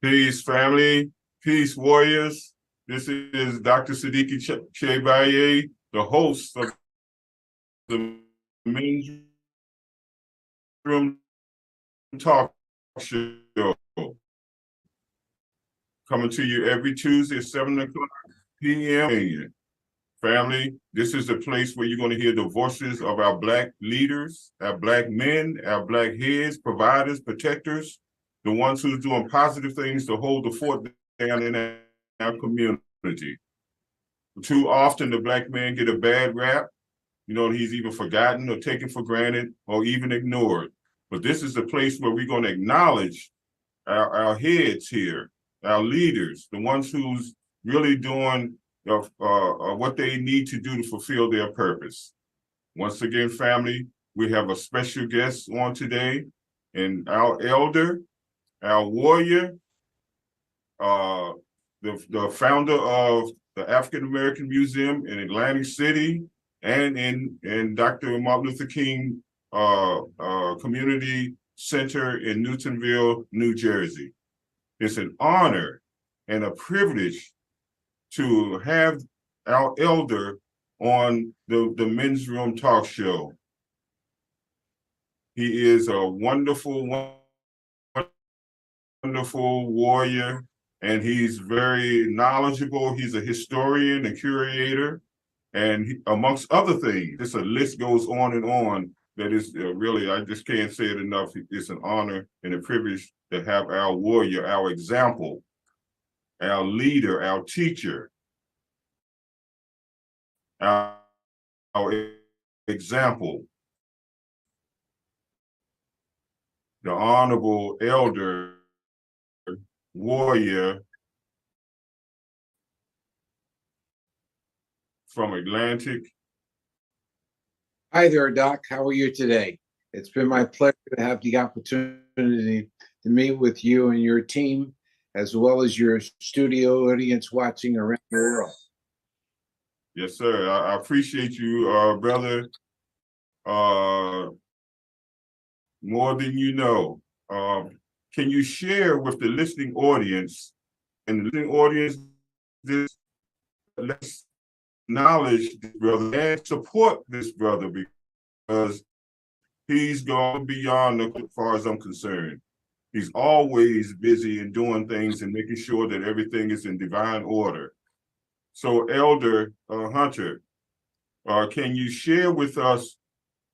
Peace, family. Peace, warriors. This is Dr. Sadiki Baye, the host of the Men's Room Talk Show. Coming to you every Tuesday at 7 o'clock p.m. Family, this is the place where you're going to hear the voices of our Black leaders, our Black men, our Black heads, providers, protectors, the ones who's doing positive things to hold the fort down in our community. Too often, the Black man get a bad rap. You know, he's either forgotten or taken for granted or even ignored. But this is the place where we're going to acknowledge our heads here, our leaders, the ones who's really doing what they need to do to fulfill their purpose. Once again, family, we have a special guest on today, and our elder, our warrior, the founder of the African American Museum in Atlantic City and in Dr. Martin Luther King Community Center in Newtonville, New Jersey. It's an honor and a privilege to have our elder on the Men's Room Talk Show. He is a wonderful warrior, and he's very knowledgeable. He's a historian and curator, and amongst other things, this list goes on and on. That is really, I just can't say it enough. It's an honor and a privilege to have our warrior, our example, our leader, our teacher, our example, the honorable elder warrior from Atlantic. Hi there, Doc. How are you today? It's been my pleasure to have the opportunity to meet with you and your team, as well as your studio audience watching around the world. Yes, sir. I appreciate you, brother, more than you know. Can you share with the listening audience this, let's acknowledge this brother and support this brother, because he's gone beyond as far as I'm concerned. He's always busy and doing things and making sure that everything is in divine order. So, Elder Hunter, Can you share with us,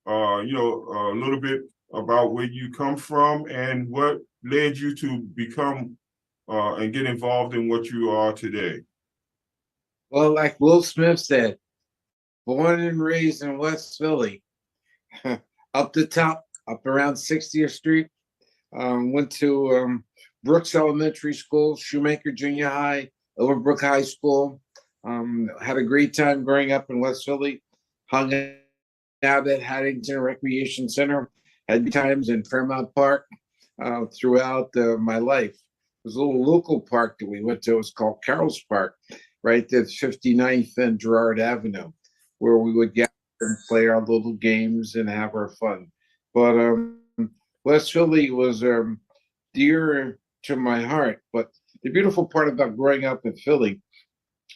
a little bit about where you come from and what led you to become and get involved in what you are today? Well, like Will Smith said, born and raised in West Philly, up the top, up around 60th Street. Went to Brooks Elementary School, Shoemaker Junior High, Overbrook High School. Had a great time growing up in West Philly. Hung out at Haddington Recreation Center. Had times in Fairmount Park throughout my life. There's a little local park that we went to. It was called Carroll's Park, right at 59th and Girard Avenue, where we would gather and play our little games and have our fun. But West Philly was dear to my heart. But the beautiful part about growing up in Philly,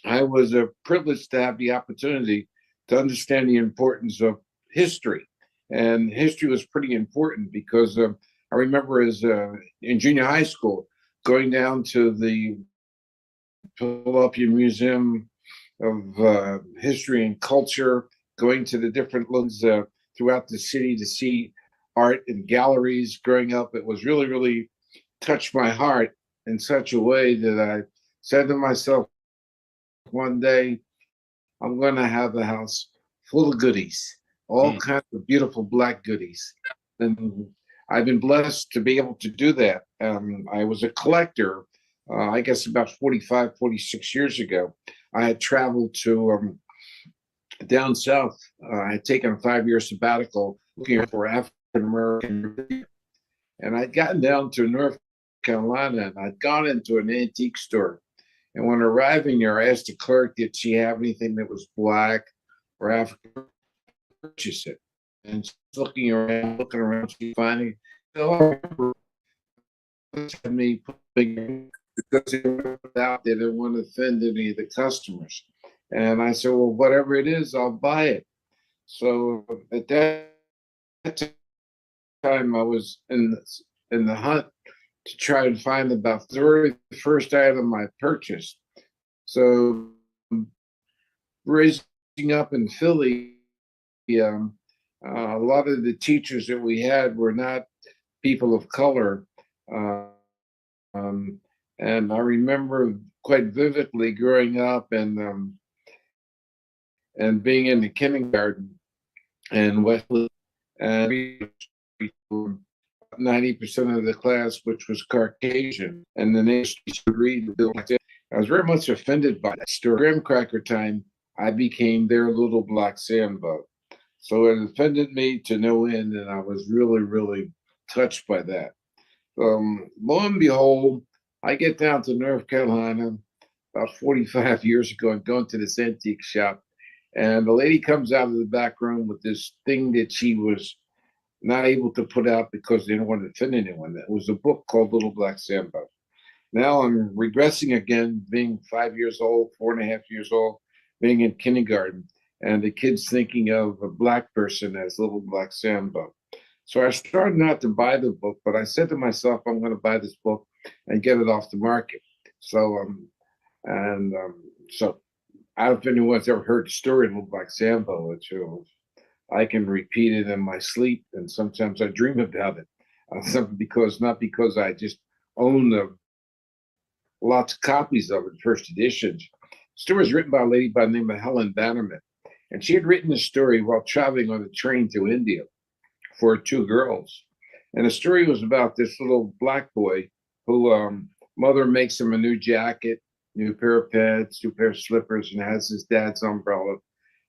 I was privileged to have the opportunity to understand the importance of history. And history was pretty important because I remember as in junior high school, going down to the Philadelphia Museum of History and Culture, going to the different ones throughout the city to see art and galleries. Growing up, it was really, really touched my heart in such a way that I said to myself, one day I'm going to have a house full of goodies, all kinds of beautiful black goodies. And I've been blessed to be able to do that. I was a collector, I guess about 45, 46 years ago. I had traveled to down south. I had taken a 5-year sabbatical looking for African American. And I'd gotten down to North Carolina and I'd gone into an antique store. And when arriving there, I asked the clerk, did she have anything that was black or African? Purchase it. And she's looking around, she finally, oh, me because they were out, they didn't want to offend any of the customers. And I said, well, whatever it is, I'll buy it. So at that time, I was in the hunt to try and find about the very first item I purchased. So raising up in Philly, a lot of the teachers that we had were not people of color. And I remember quite vividly growing up and being in the kindergarten and Wesley, and 90% of the class, which was Caucasian, and the nation to read. I was very much offended by that story. Graham Cracker time, I became their little black Sambo. So it offended me to no end, and I was really, really touched by that. Lo and behold, I get down to North Carolina about 45 years ago and going to this antique shop. And the lady comes out of the back room with this thing that she was not able to put out because they didn't want to offend anyone. It was a book called Little Black Sambo. Now I'm regressing again, being 5 years old, 4.5 years old, being in kindergarten, and the kids thinking of a black person as Little Black Sambo. So I started not to buy the book, but I said to myself, I'm going to buy this book and get it off the market. So, so I don't know if anyone's ever heard the story of Little Black Sambo, which I can repeat it in my sleep, and sometimes I dream about it. Not because I just own lots of copies of it, first editions. The story was written by a lady by the name of Helen Bannerman, and she had written the story while traveling on a train to India for 2 girls. And the story was about this little black boy who mother makes him a new jacket, new pair of pants, new pair of slippers, and has his dad's umbrella.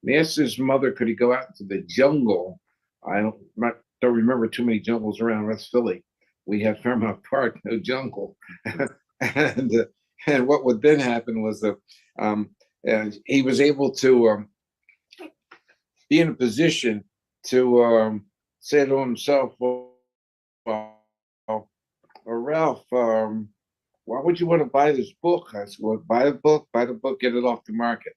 And he asked his mother, could he go out into the jungle? I don't remember too many jungles around West Philly. We had Fairmount Park, no jungle. and what would then happen was that he was able to be in a position to say to himself, well, Ralph, why would you want to buy this book? I said, well, buy the book, get it off the market.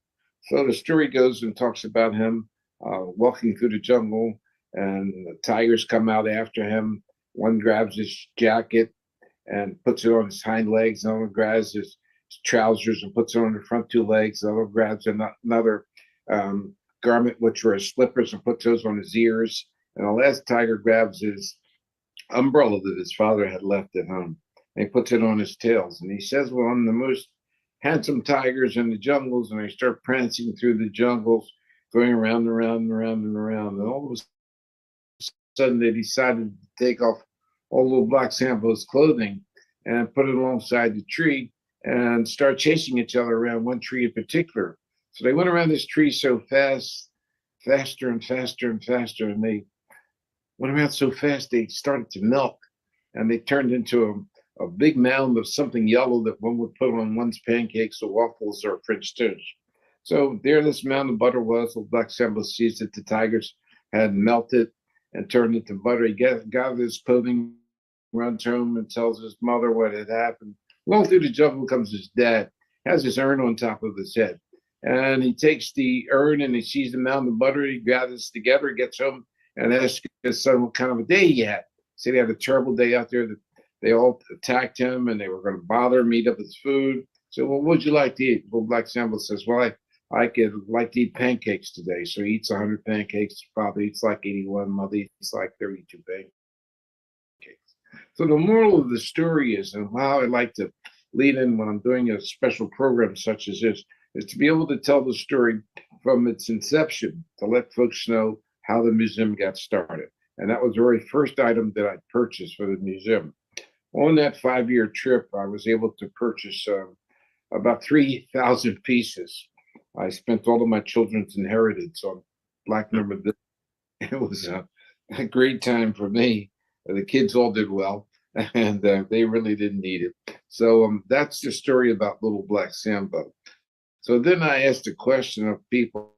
So the story goes and talks about him walking through the jungle, and the tigers come out after him. One grabs his jacket and puts it on his hind legs. Another grabs his trousers and puts it on the front 2 legs. Another grabs another garment, which were his slippers, and puts those on his ears. And the last tiger grabs his umbrella that his father had left at home, and he puts it on his tails. And he says, well, I'm the most handsome tigers in the jungles. And they start prancing through the jungles, going around and around and around and around. And all of a sudden, they decided to take off all little Black Sambo's clothing and put it alongside the tree and start chasing each other around one tree in particular. So they went around this tree so fast, faster and faster and faster, and they went around so fast they started to melt, and they turned into a big mound of something yellow that one would put on one's pancakes or waffles or French toast. So there this mound of butter was. The Black Sambo sees that the tigers had melted and turned into butter. He gathers his clothing, runs home, and tells his mother what had happened. Along through the jungle comes his dad, has his urn on top of his head. And he takes the urn and he sees the mound of butter. He gathers together, gets home, and asks his son what kind of a day he had. Said he had a terrible day out there. That they all attacked him and they were going to bother him, eat up his food. So, well, what would you like to eat? Well, Black Sambo says, well, I could like to eat pancakes today. So he eats 100 pancakes. Father eats like 81. Mother eats like 32 pancakes. So the moral of the story is, and how I like to lead in when I'm doing a special program such as this, is to be able to tell the story from its inception, to let folks know how the museum got started. And that was the very first item that I purchased for the museum. On that 5-year trip, I was able to purchase about 3,000 pieces. I spent all of my children's inheritance on Black memorabilia. It was a great time for me. The kids all did well, and they really didn't need it. So that's the story about Little Black Sambo. So then I asked a question of people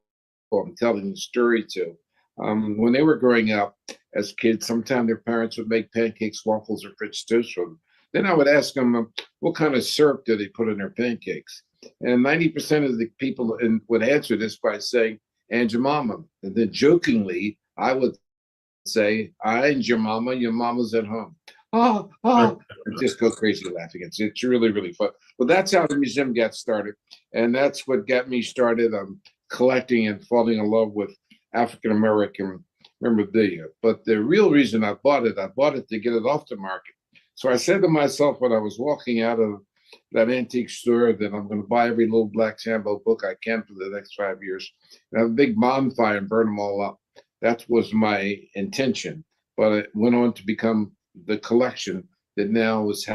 I'm telling the story to. When they were growing up as kids, sometimes their parents would make pancakes, waffles, or French toast for them. Then I would ask them, what kind of syrup do they put in their pancakes? And 90% of the people would answer this by saying, and your mama. And then jokingly, I would say, I and your mama's at home. And just go crazy laughing. It's really, really fun. Well, that's how the museum got started. And that's what got me started collecting and falling in love with African American memorabilia. But the real reason I bought it to get it off the market. So I said to myself when I was walking out of that antique store that I'm going to buy every Little Black Sambo book I can for the next 5 years, and have a big bonfire and burn them all up. That was my intention. But it went on to become the collection that now is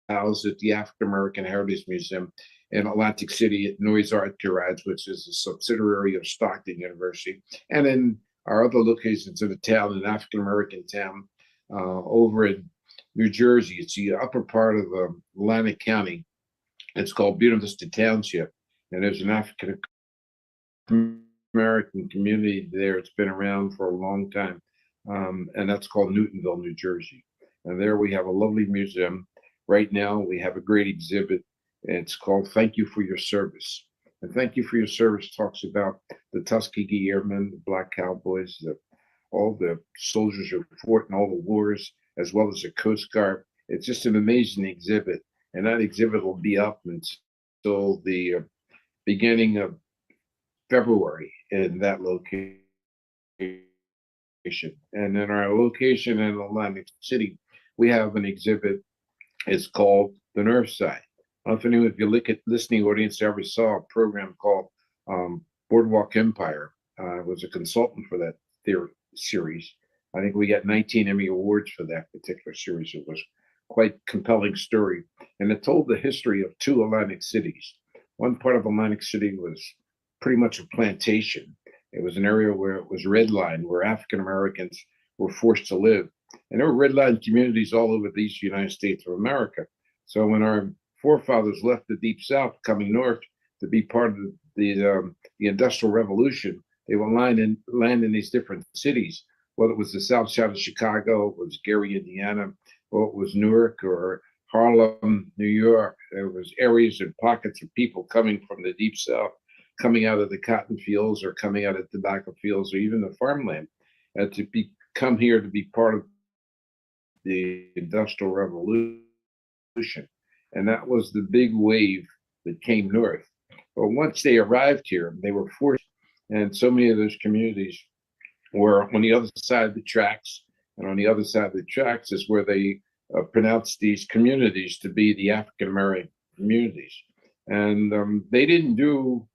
housed at the African American Heritage Museum in Atlantic City at Noyes Art Garage, which is a subsidiary of Stockton University, and in our other locations in the town, an African American town over in New Jersey. It's the upper part of Atlantic County. It's called Buena Vista Township, and there's an African American community there. It's been around for a long time, and that's called Newtonville, New Jersey. And there we have a lovely museum. Right now, we have a great exhibit. And it's called Thank You for Your Service. And Thank You for Your Service talks about the Tuskegee Airmen, the Black Cowboys, all the soldiers who fought in all the wars, as well as the Coast Guard. It's just an amazing exhibit. And that exhibit will be up until the beginning of February in that location. And in our location in Atlantic City, we have an exhibit. It's called The North Side. I don't know if anyone, if you look at listening audience, ever saw a program called Boardwalk Empire. I was a consultant for that series. I think we got 19 Emmy Awards for that particular series. It was quite compelling story. And it told the history of 2 Atlantic cities. One part of Atlantic City was pretty much a plantation. It was an area where it was redlined, where African Americans were forced to live. And there were redlined communities all over the United States of America. So when our forefathers left the Deep South, coming north to be part of the Industrial Revolution, they would land in these different cities, whether it was the South Side of Chicago, it was Gary, Indiana, or it was Newark or Harlem, New York. There was areas and pockets of people coming from the Deep South, coming out of the cotton fields or coming out of tobacco fields or even the farmland, to come here to be part of the Industrial Revolution. And that was the big wave that came north. But once they arrived here, they were forced And so many of those communities were on the other side of the tracks. And on the other side of the tracks is where they pronounced these communities to be the African American communities. And they didn't do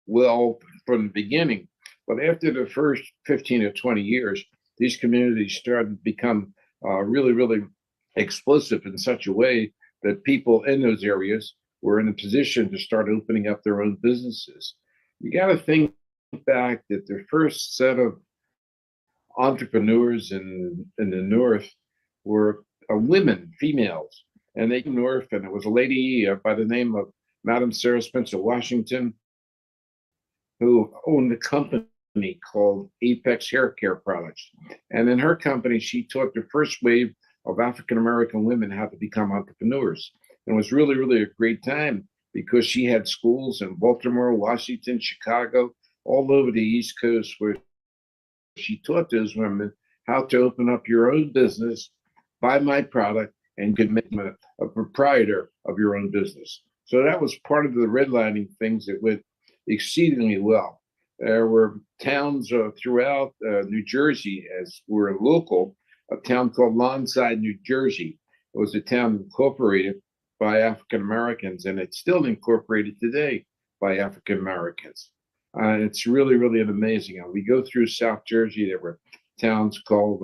well from the beginning. But after the first 15 or 20 years, these communities started to become really, really explosive in such a way that people in those areas were in a position to start opening up their own businesses. You got to think back that the first set of entrepreneurs in the North were women, females, and they came north, and it was a lady by the name of Madam Sarah Spencer Washington, who owned a company called Apex Hair Care Products. And in her company, she taught the first wave of African American women how to become entrepreneurs. And it was really, really a great time because she had schools in Baltimore, Washington, Chicago, all over the East Coast, where she taught those women how to open up your own business, buy my product, and could make them a proprietor of your own business. So that was part of the redlining things that went exceedingly well. There were towns throughout New Jersey, as we're local, a town called Lawnside, New Jersey. It was a town incorporated by African Americans, and it's still incorporated today by African Americans. It's really, really amazing. We go through South Jersey. There were towns called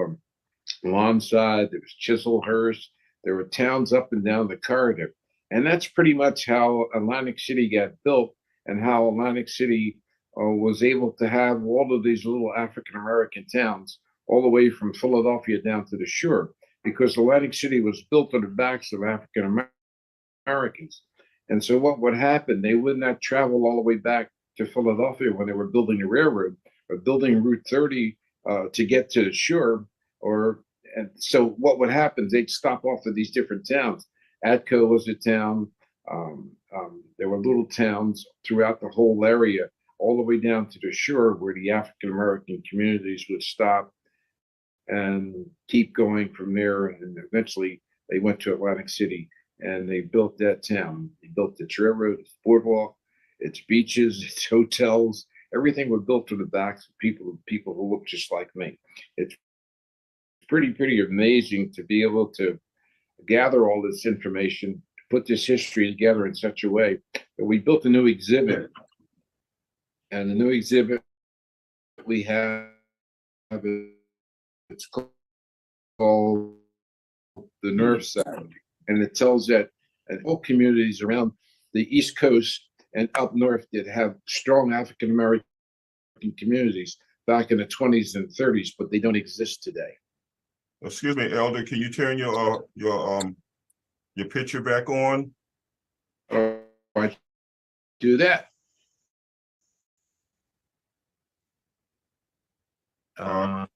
Lawnside. There was Chislehurst. There were towns up and down the corridor. And that's pretty much how Atlantic City got built and how Atlantic City was able to have all of these little African American towns all the way from Philadelphia down to the shore, because Atlantic City was built on the backs of African Americans. And so what would happen, they would not travel all the way back to Philadelphia when they were building the railroad or building Route 30 to get to the shore. And so what would happen, they'd stop off at these different towns. Atco was a town. There were little towns throughout the whole area, all the way down to the shore, where the African American communities would stop and keep going from there. And eventually they went to Atlantic City and they built that town. They built its railroad, its boardwalk, its beaches, its hotels. Everything was built to the backs of people who look just like me. It's pretty amazing to be able to gather all this information, put this history together in such a way that we built a new exhibit. And the new exhibit we have, it's called the Nerve Sound. And it tells that in all communities around the East Coast and up north that have strong African American communities back in the 20s and 30s, but they don't exist today. Excuse me, Elder, can you turn your picture back on? I do that. How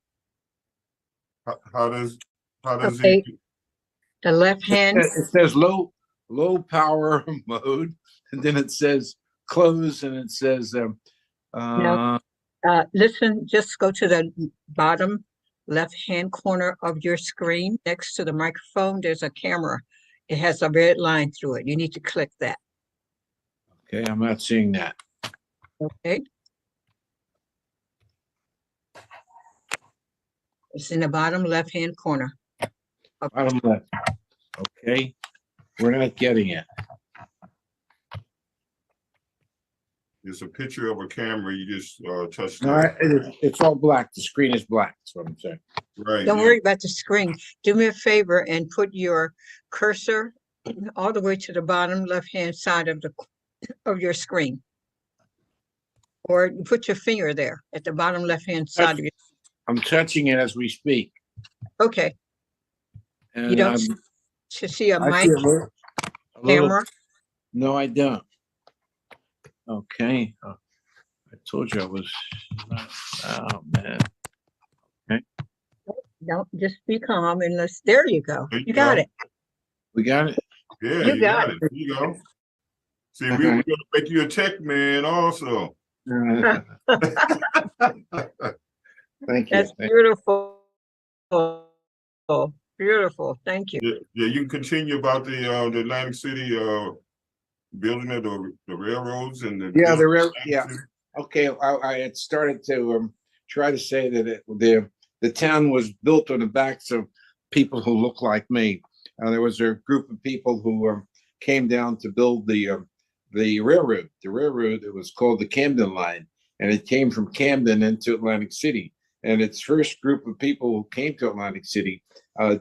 does Okay. it? The left hand, It says low power mode, and then it says close, and it says listen, just go to the bottom left-hand corner of your screen. Next to the microphone, there's a camera. It has a red line through it. You need to click that. okay, I'm not seeing that. Okay. It's in the bottom left-hand corner. Bottom left. Okay, we're not getting it. It's a picture of a camera. You just touch No, it's all black. The screen is black. That's what I'm saying. Right. Don't worry about the screen. Do me a favor and put your cursor all the way to the bottom left-hand side of your screen. Or put your finger there at the bottom left-hand side of your. I'm touching it as we speak. Okay. And You don't see a I mic, see a little- camera? No, I don't. Okay. I told you I was. Oh man. Don't just be calm and there you go. There You got go. it. We got it. Yeah, You got it. There you go. See, we're gonna make you a tech man also. Thank you. That's beautiful. Beautiful. Thank you. Yeah, you can continue about the Atlantic City building of the railroads and the Yeah, Okay, I had started to try to say that the town was built on the backs of people who look like me. There was a group of people who came down to build the railroad. The railroad, it was called the Camden Line, and it came from Camden into Atlantic City. And its first group of people who came to Atlantic City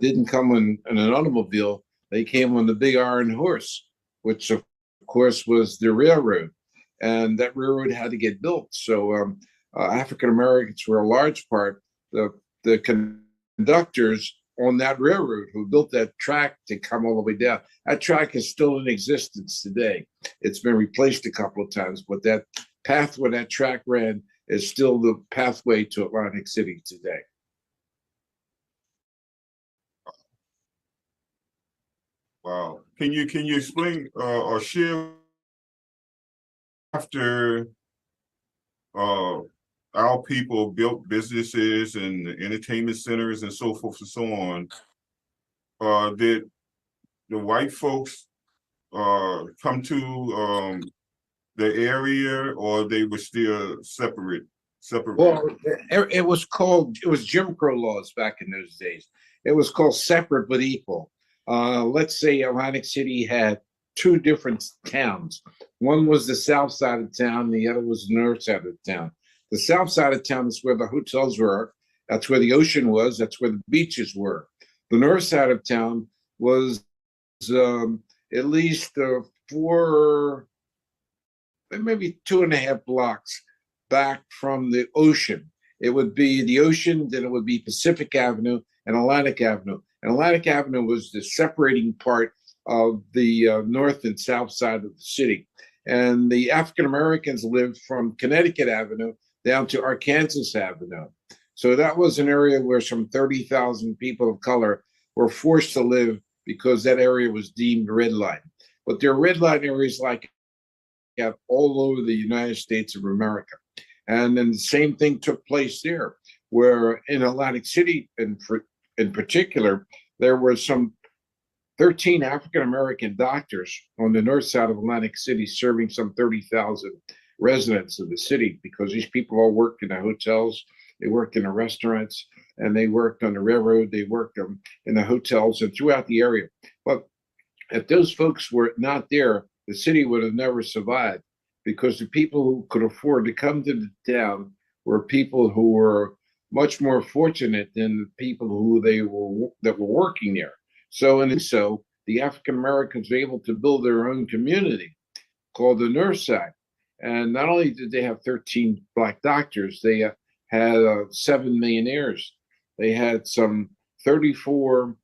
didn't come in an automobile. They came on the big iron horse, which of course was the railroad, and that railroad had to get built. So African Americans were a large part. The conductors on that railroad who built that track to come all the way down. That track is still in existence today. It's been replaced a couple of times, but that path where that track ran is still the pathway to Atlantic City today. Wow. Can you explain or share after our people built businesses and entertainment centers and so forth and so on, did the white folks come to the area, or they were still separate? Well, it was Jim Crow laws back in those days. It was called separate but equal. Let's say Atlantic City had two different towns. One was the south side of town, the other was the north side of town. The south side of town is where the hotels were. That's where the ocean was. That's where the beaches were. The north side of town was at least four, maybe 2.5 blocks back from the ocean. It would be the ocean, then it would be Pacific Avenue and Atlantic Avenue. And Atlantic Avenue was the separating part of the north and south side of the city. And the African Americans lived from Connecticut Avenue down to Arkansas Avenue. So that was an area where some 30,000 people of color were forced to live because that area was deemed red line. But there are red line areas like all over the United States of America. And then the same thing took place there, where in Atlantic City, in particular, there were some 13 African American doctors on the north side of Atlantic City serving some 30,000 residents of the city, because these people all worked in the hotels, they worked in the restaurants, and they worked on the railroad, they worked in the hotels and throughout the area. But if those folks were not there, the city would have never survived, because the people who could afford to come to the town were people who were much more fortunate than the people that were working there. So the African Americans were able to build their own community called the North Side. And not only did they have 13 black doctors, they had 7 millionaires. They had some 34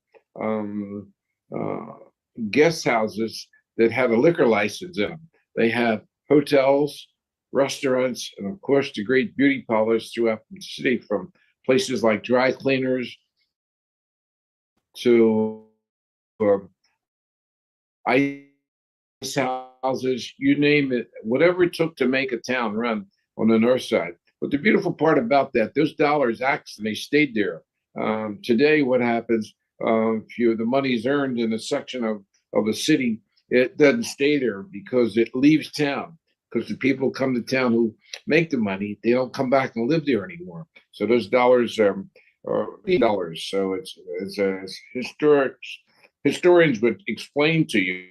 guest houses that had a liquor license in them. They had hotels, restaurants, and of course the great beauty parlors throughout the city, from places like dry cleaners to ice houses, you name it, whatever it took to make a town run on the north side. But the beautiful part about that, those dollars actually stayed there. Today, what happens, if the money's earned in a section of a city, it doesn't stay there because it leaves town. Because the people come to town who make the money, they don't come back and live there anymore. So those dollars are dollars. So it's historians would explain to you.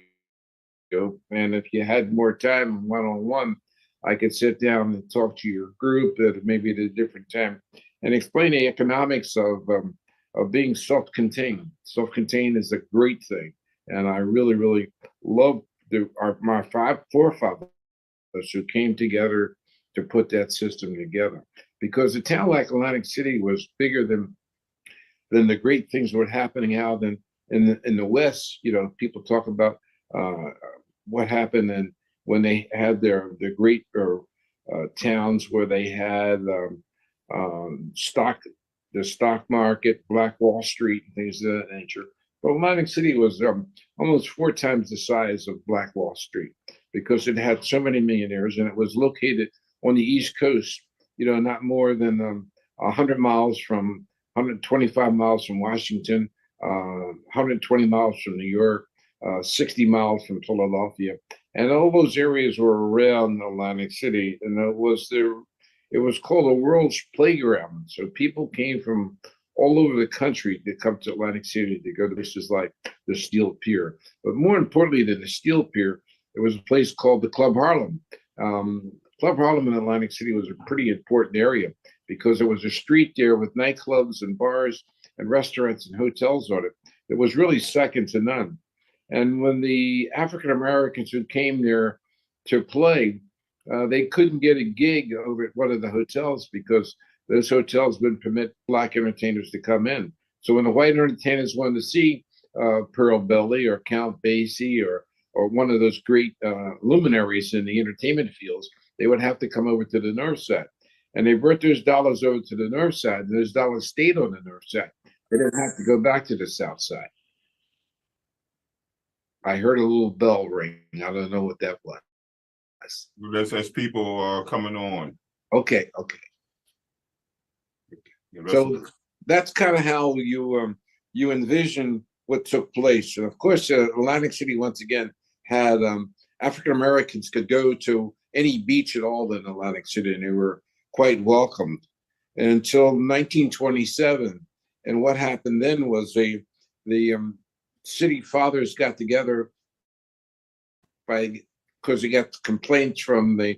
And if you had more time one-on-one, I could sit down and talk to your group maybe at a different time and explain the economics of being self-contained. Self-contained is a great thing, and I really, really love my forefathers who came together to put that system together. Because a town like Atlantic City was bigger than the great things that were happening out in the West. You know, people talk about what happened and when they had the great towns where they had the stock market, Black Wall Street, and things of that nature. But Atlantic City was almost 4 times the size of Black Wall Street, because it had so many millionaires, and it was located on the East Coast. You know, not more than 125 miles from Washington, 120 miles from New York, 60 miles from Philadelphia, And all those areas were around Atlantic City, and it was called a world's playground. So people came from all over the country to come to Atlantic City to go to places like the Steel Pier. But more importantly than the Steel Pier, there was a place called the Club Harlem. Club Harlem in Atlantic City was a pretty important area because there was a street there with nightclubs and bars and restaurants and hotels on it. It was really second to none. And when the African Americans who came there to play, they couldn't get a gig over at one of the hotels because those hotels wouldn't permit Black entertainers to come in. So when the white entertainers wanted to see Pearl Belly or Count Basie or one of those great luminaries in the entertainment fields, they would have to come over to the north side. And they brought those dollars over to the north side, and those dollars stayed on the north side. They didn't have to go back to the south side. I heard a little bell ring. I don't know what that was. That's as people coming on. Okay. Yeah, So that's kind of how you envision what took place. And of course, Atlantic City once again had African Americans could go to any beach at all in Atlantic City, and they were quite welcomed until 1927. And what happened then was the city fathers got together because they got complaints from the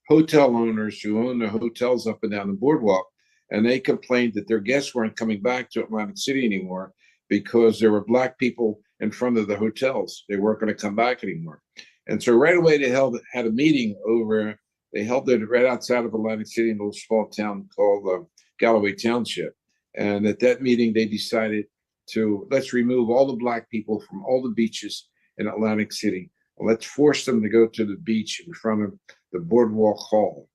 hotel owners who own the hotels up and down the boardwalk, and they complained that their guests weren't coming back to Atlantic City anymore because there were Black people in front of the hotels. They weren't going to come back anymore. And so right away they had a meeting over. They held it right outside of Atlantic City in a little small town called Galloway Township. And at that meeting, they decided to let's remove all the Black people from all the beaches in Atlantic City. Let's force them to go to the beach in front of the Boardwalk Hall.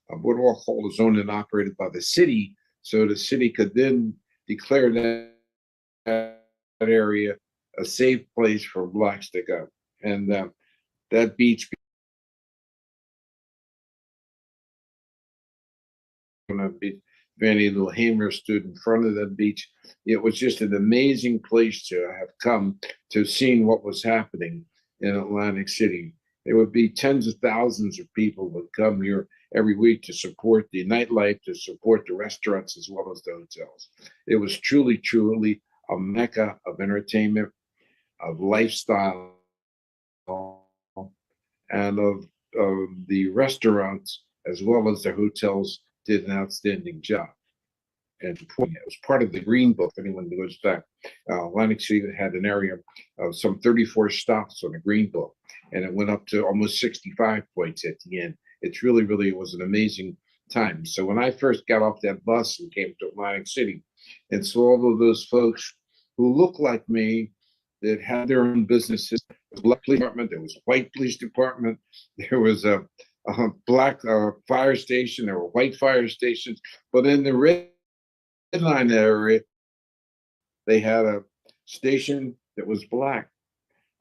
Boardwalk Hall is owned and operated by the city, so the city could then declare that area a safe place for Blacks to go. And that beach Vanny Little Hamer stood in front of that beach. It was just an amazing place to have come to seeing what was happening in Atlantic City. There would be tens of thousands of people would come here every week to support the nightlife, to support the restaurants as well as the hotels. It was truly, truly a mecca of entertainment, of lifestyle, and of the restaurants as well as the hotels did an outstanding job. And it was part of the Green Book. Anyone who goes back, Atlantic City had an area of some 34 stops on the Green Book, and it went up to almost 65 points at the end. It's really, really was an amazing time. So when I first got off that bus and came to Atlantic City and saw all of those folks who looked like me that had their own businesses, there was a Black police department, there was a white police department, there was a Black fire station, there were white fire stations, but in the red line area, they had a station that was Black.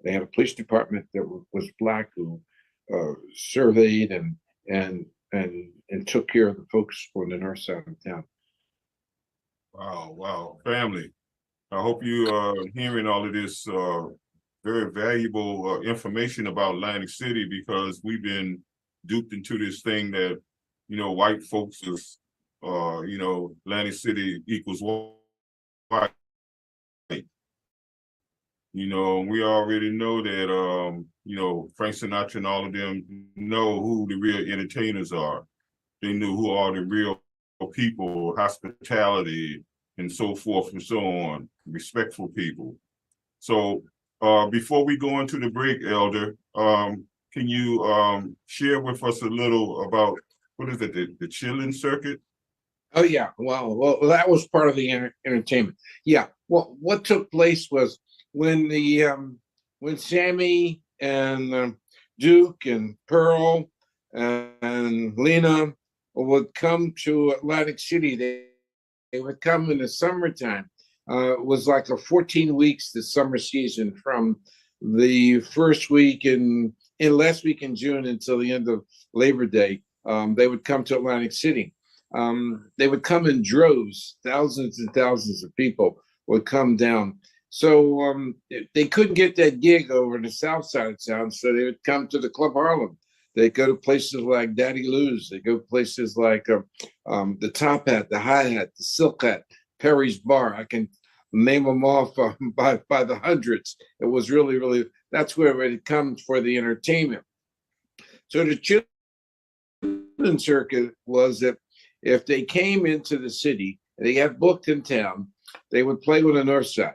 They had a police department that was Black who surveyed and took care of the folks on the north side of town. Wow, family. I hope you are hearing all of this very valuable information about Atlantic City, because we've been duped into this thing that, white folks is, Atlantic City equals white. We already know that, Frank Sinatra and all of them know who the real entertainers are. They knew who are the real people, hospitality, and so forth and so on, respectful people. So before we go into the break, Elder, can you share with us a little about, what is it, the chilling circuit? Oh yeah, well, that was part of the entertainment. Yeah, well, what took place was when Sammy and Duke and Pearl and Lena would come to Atlantic City, they would come in the summertime. It was like a 14 weeks the summer season, from the first week in last week in June until the end of Labor Day. They would come to Atlantic City. They would come in droves. Thousands and thousands of people would come down, So they couldn't get that gig over in the south side of town, so they would come to the Club Harlem. They go to places like Daddy Lou's. They go places like the Top Hat, the High Hat, the Silk Hat, Perry's Bar. I can name them off by the hundreds. It was really that's where it comes for the entertainment. So the children's circuit was that if they came into the city, they got booked in town, they would play on the north side.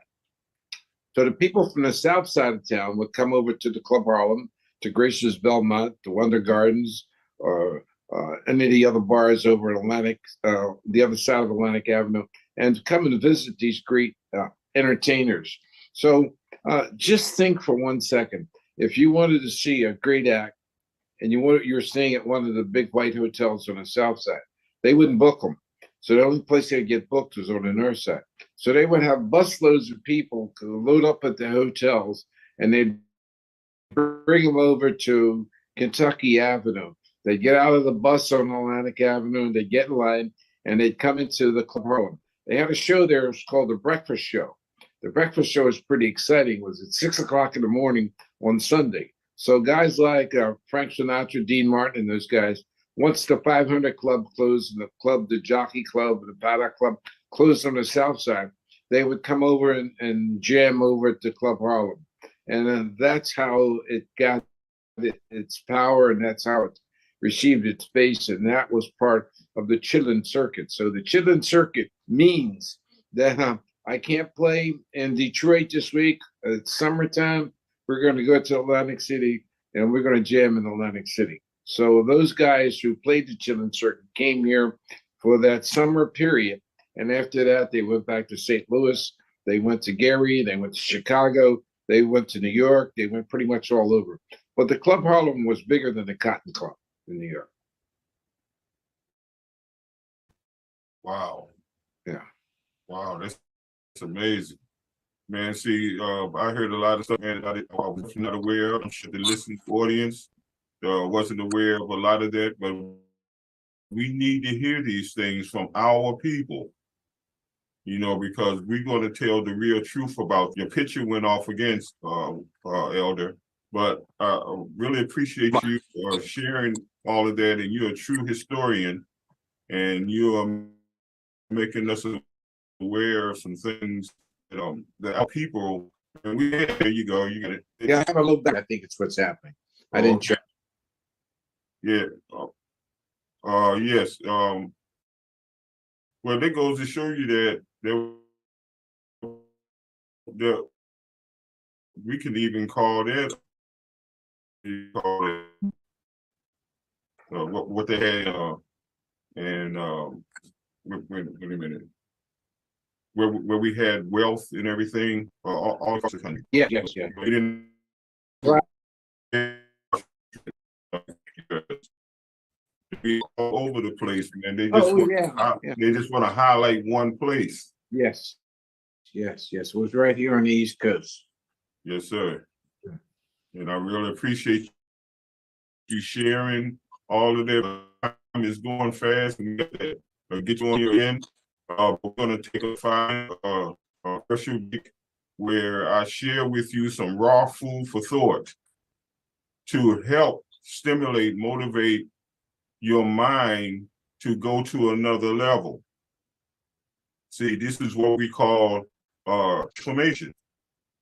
So the people from the south side of town would come over to the Club Harlem, to Grace's Belmont, to Wonder Gardens, or any of the other bars over at Atlantic, the other side of Atlantic Avenue, and come and visit these great entertainers. So just think for 1 second, if you wanted to see a great act and you were staying at one of the big white hotels on the south side, they wouldn't book them. So the only place they'd get booked was on the north side. So they would have busloads of people load up at the hotels, and they'd bring them over to Kentucky Avenue. They'd get out of the bus on Atlantic Avenue, and they'd get in line, and they'd come into the Club Harlem. They had a show there. It was called The Breakfast Show. The Breakfast Show was pretty exciting. It was at 6 o'clock in the morning on Sunday. So guys like Frank Sinatra, Dean Martin, and those guys, once the 500 Club closed and the Jockey Club, and the Paddock Club closed on the south side, they would come over and jam over at the Club Harlem. And that's how it got its power, and that's how it received its base. And that was part of the Chitlin Circuit. So the Chitlin Circuit means that I can't play in Detroit this week. It's summertime. We're going to go to Atlantic City, and we're going to jam in Atlantic City. So those guys who played the Chitlin Circuit came here for that summer period. And after that, they went back to St. Louis. They went to Gary. They went to Chicago. They went to New York. They went pretty much all over. But the Club Harlem was bigger than the Cotton Club in New York. Wow. Yeah. Wow, that's amazing. Man, see, I heard a lot of stuff, man, I was not aware of. I'm sure the listening audience wasn't aware of a lot of that, but we need to hear these things from our people, you know, because we're going to tell the real truth about your picture went off against Elder, but I really appreciate you sharing all of that, and you're a true historian, and you are making us aware of some things that our people, and there you go, you get it. Yeah, I have a little bit. I think it's what's happening. I didn't check. Yeah. Yes. Well, that goes to show you that we can even call that what they had and wait a minute. Where we had wealth and everything all across the country. Yes. We didn't. Be all over the place, man. They just they just want to highlight one place. Yes. It was right here on the East Coast. Yes, sir. And I really appreciate you sharing all of that. Time is going fast, and get you on your end. We're going to take a special week where I share with you some raw food for thought to help stimulate, motivate your mind to go to another level. See, this is what we call transformation.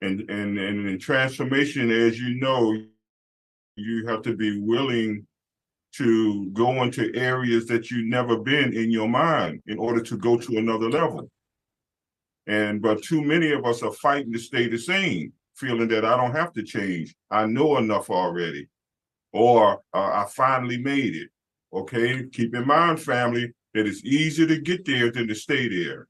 And in transformation, as you know, you have to be willing to go into areas that you've never been in your mind in order to go to another level. But too many of us are fighting to stay the same, feeling that I don't have to change. I know enough already, or I finally made it. Okay, keep in mind, family, that it's easier to get there than to stay there.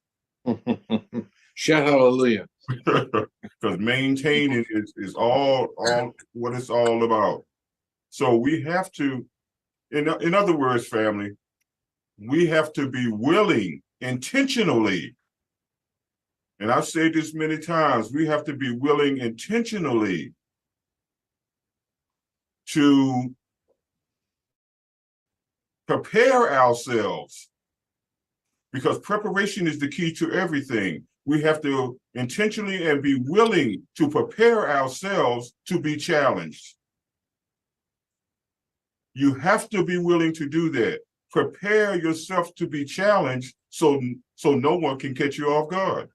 Shout hallelujah. Because maintaining is all what it's all about. So we have to, in other words, family, we have to be willing intentionally. And I've said this many times, we have to be willing intentionally to prepare ourselves, because preparation is the key to everything. We have to intentionally and be willing to prepare ourselves to be challenged. You have to be willing to do that. Prepare yourself to be challenged so no one can catch you off guard.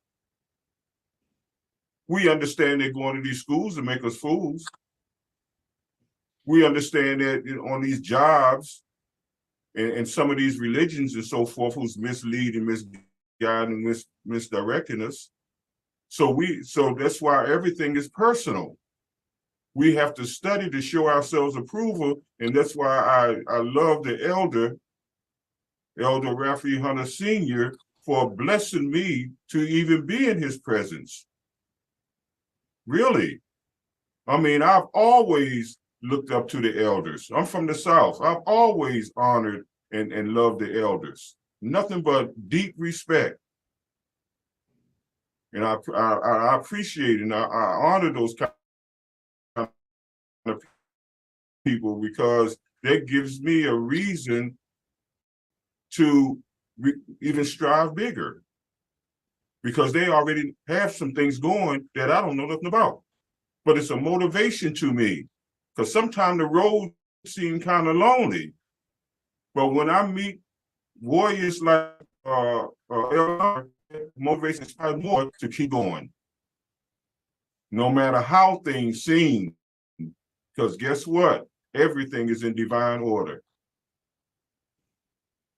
We understand they're going to these schools to make us fools. We understand that on these jobs and some of these religions and so forth, who's misleading, misguiding, misdirecting us. So that's why everything is personal. We have to study to show ourselves approval, and that's why I love the Elder Rafi Hunter Sr. for blessing me to even be in his presence. Really. I mean, I've always looked up to the elders. I'm from the South. I've always honored and loved the elders. Nothing but deep respect. And I appreciate and I honor those kind of people because that gives me a reason to even strive bigger, because they already have some things going that I don't know nothing about. But it's a motivation to me, because sometimes the road seems kind of lonely. But when I meet warriors like motivation inspires more to keep going, no matter how things seem. Because guess what? Everything is in divine order,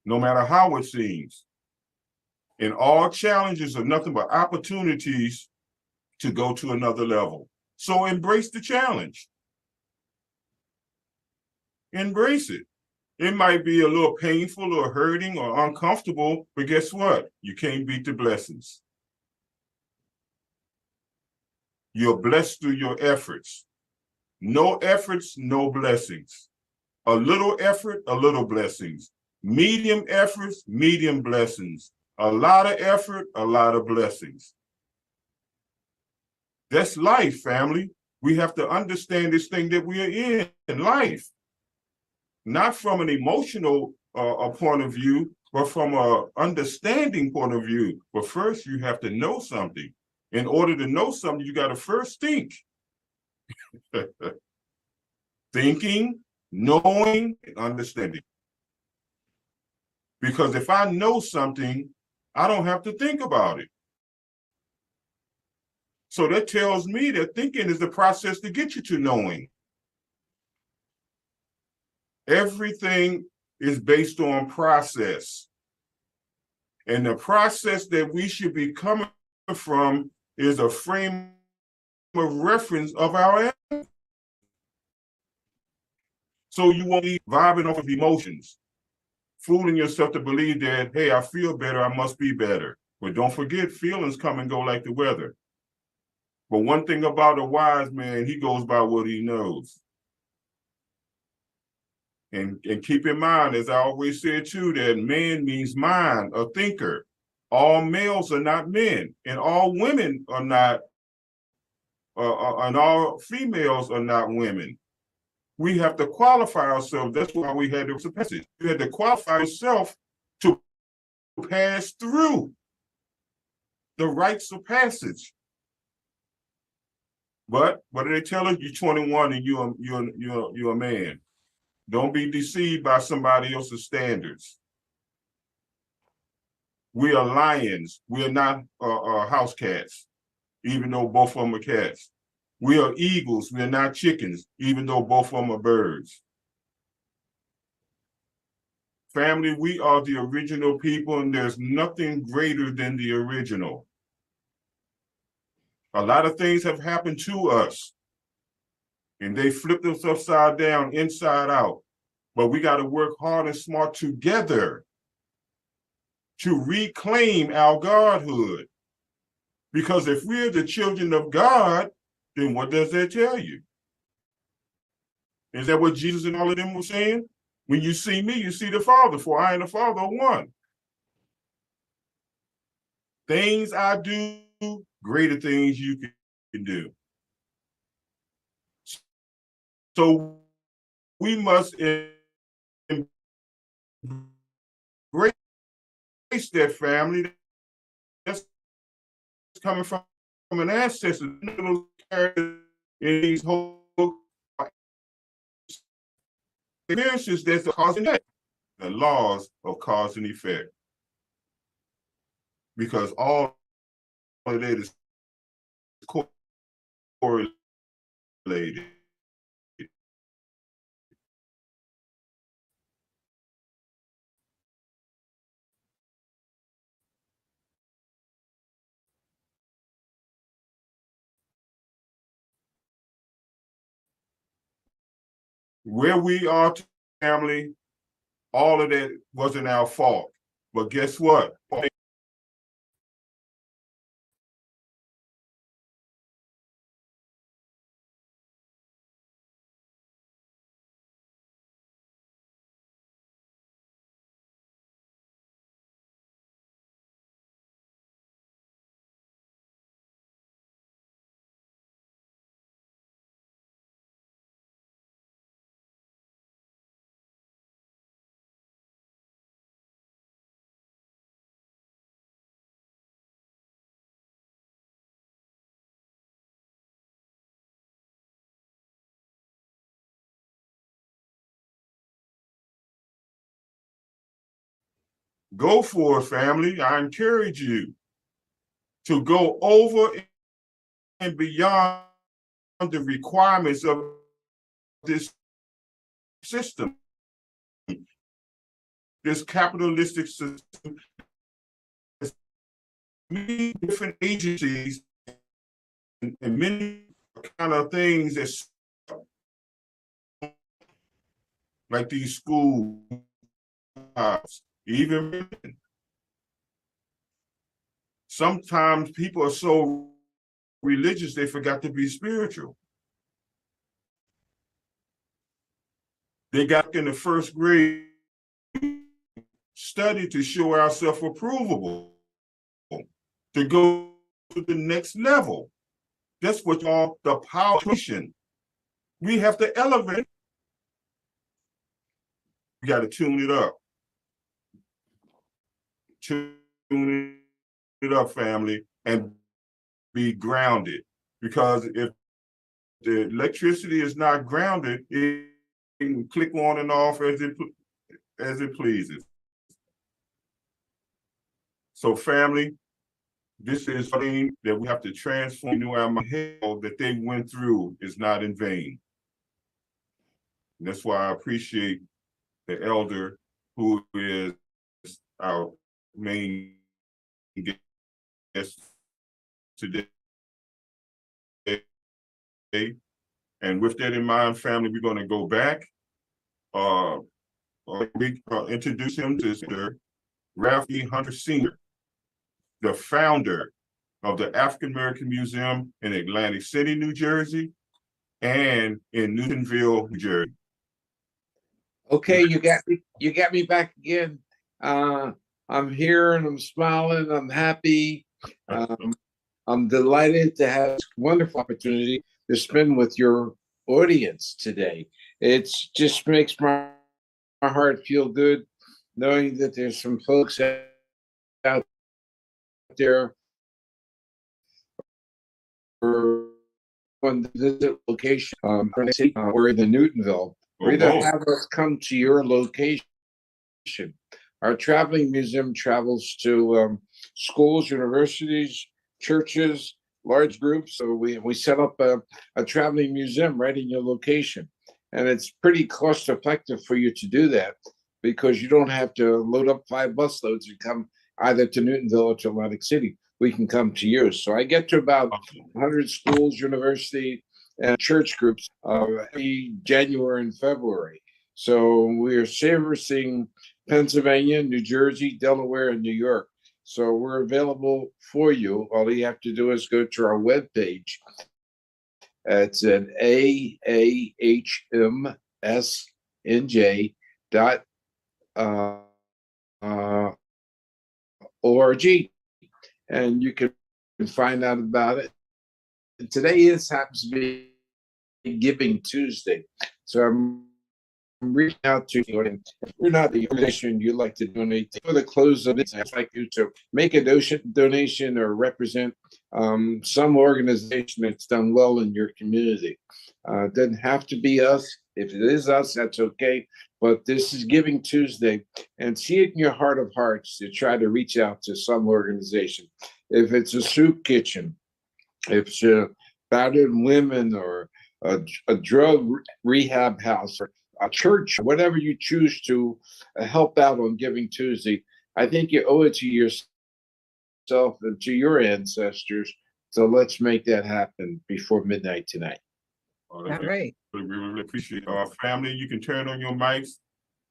no matter how it seems. And all challenges are nothing but opportunities to go to another level. So embrace the challenge. Embrace it. It might be a little painful or hurting or uncomfortable, but guess what? You can't beat the blessings. You're blessed through your efforts. No efforts, no blessings. A little effort, a little blessings. Medium efforts, medium blessings. A lot of effort, a lot of blessings. That's life, family. We have to understand this thing that we are in life. Not from an emotional point of view, but from an understanding point of view. But first, you have to know something. In order to know something, you got to first think. Thinking, knowing, and understanding. Because if I know something, I don't have to think about it. So that tells me that thinking is the process to get you to knowing. Everything is based on process. And the process that we should be coming from is a frame of reference of our energy. So you won't be vibing off of emotions, fooling yourself to believe that, hey, I feel better, I must be better. But don't forget, feelings come and go like the weather. But one thing about a wise man, he goes by what he knows. And keep in mind, as I always say too, that man means mind, a thinker. All males are not men, and all women are not, and all females are not women. We have to qualify ourselves. That's why we had the passage. You had to qualify yourself to pass through the rites of passage. But what do they tell us? You're 21 and you're a man. Don't be deceived by somebody else's standards. We are lions. We are not house cats, even though both of them are cats. We are eagles. We are not chickens, even though both of them are birds. Family, we are the original people, and there's nothing greater than the original. A lot of things have happened to us, and they flipped us upside down, inside out. But we got to work hard and smart together to reclaim our godhood. Because if we're the children of God, then what does that tell you? Is that what Jesus and all of them were saying? When you see me, you see the Father, for I and the Father are one. Things I do, greater things you can do. So we must embrace that, family. That's coming from an ancestor. In these whole experiences, there's a cause and effect, the laws of cause and effect. Because all of that is correlated. Where we are, family, all of that wasn't our fault. But guess what? Go for it, family. I encourage you to go over and beyond the requirements of this system, this capitalistic system. Many different agencies and many kind of things that, like these schools, even sometimes people are so religious they forgot to be spiritual. They got in the first grade study to show ourselves approvable, to go to the next level. That's what all the power mission. We have to elevate. We got to tune it up. Tune it up, family, and be grounded. Because if the electricity is not grounded, it can click on and off as it pleases. So, family, this is something that we have to transform. Our hell that they went through is not in vain. And that's why I appreciate the elder who is our main guest today. And with that in mind, family, we're going to go back. Introduce him to Mr. Ralph E. Hunter Sr., the founder of the African American Museum in Atlantic City, New Jersey, and in Newtonville, New Jersey. Okay, you got me back again. I'm here and I'm smiling. I'm happy. I'm delighted to have this wonderful opportunity to spend with your audience today. It just makes my heart feel good knowing that there's some folks out there who on the visit location or in the Newtonville, or either have us come to your location. Our traveling museum travels to schools, universities, churches, large groups. So we set up a traveling museum right in your location. And it's pretty cost effective for you to do that because you don't have to load up 5 bus loads and come either to Newtonville or to Atlantic City. We can come to you. So I get to about 100 schools, university, and church groups every January and February. So we are servicing Pennsylvania, New Jersey, Delaware, and New York. So we're available for you. All you have to do is go to our webpage. It's at aahmsnj.org, and you can find out about it. Today happens to be Giving Tuesday, so I'm reaching out to you, and if you're not the organization you'd like to donate to, for the close of this, I'd like you to make a donation or represent some organization that's done well in your community. It doesn't have to be us. If it is us, that's okay. But this is Giving Tuesday, and see it in your heart of hearts to try to reach out to some organization. If it's a soup kitchen, if it's a battered women, or a drug rehab house, or a church, whatever you choose to help out on Giving Tuesday, I think you owe it to yourself and to your ancestors. So let's make that happen before midnight tonight. All right. We really appreciate our family. You can turn on your mics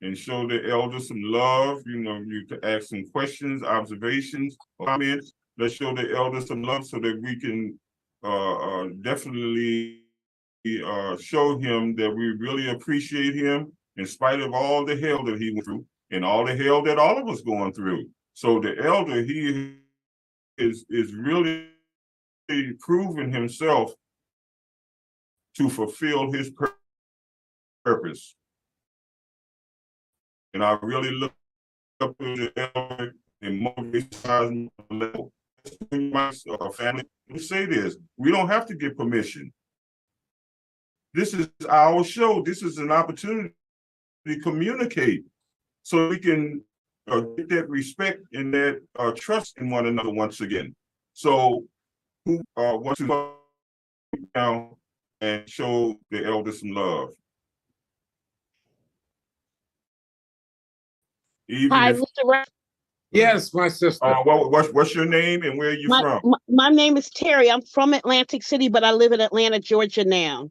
and show the elders some love. You know, you can ask some questions, observations, comments. Let's show the elders some love so that we can definitely show him that we really appreciate him in spite of all the hell that he went through and all the hell that all of us going through. So the elder, he is really proving himself to fulfill his purpose. And I really look up to the elder and motivation level. My family, we say this, we don't have to get permission. This is our show. This is an opportunity to communicate so we can get that respect and that trust in one another once again. So who wants to go down and show the elders some love? Even Hi, if, Mr. Ralph. Yes, my sister. what's your name and where are you from? My name is Terry. I'm from Atlantic City, but I live in Atlanta, Georgia now.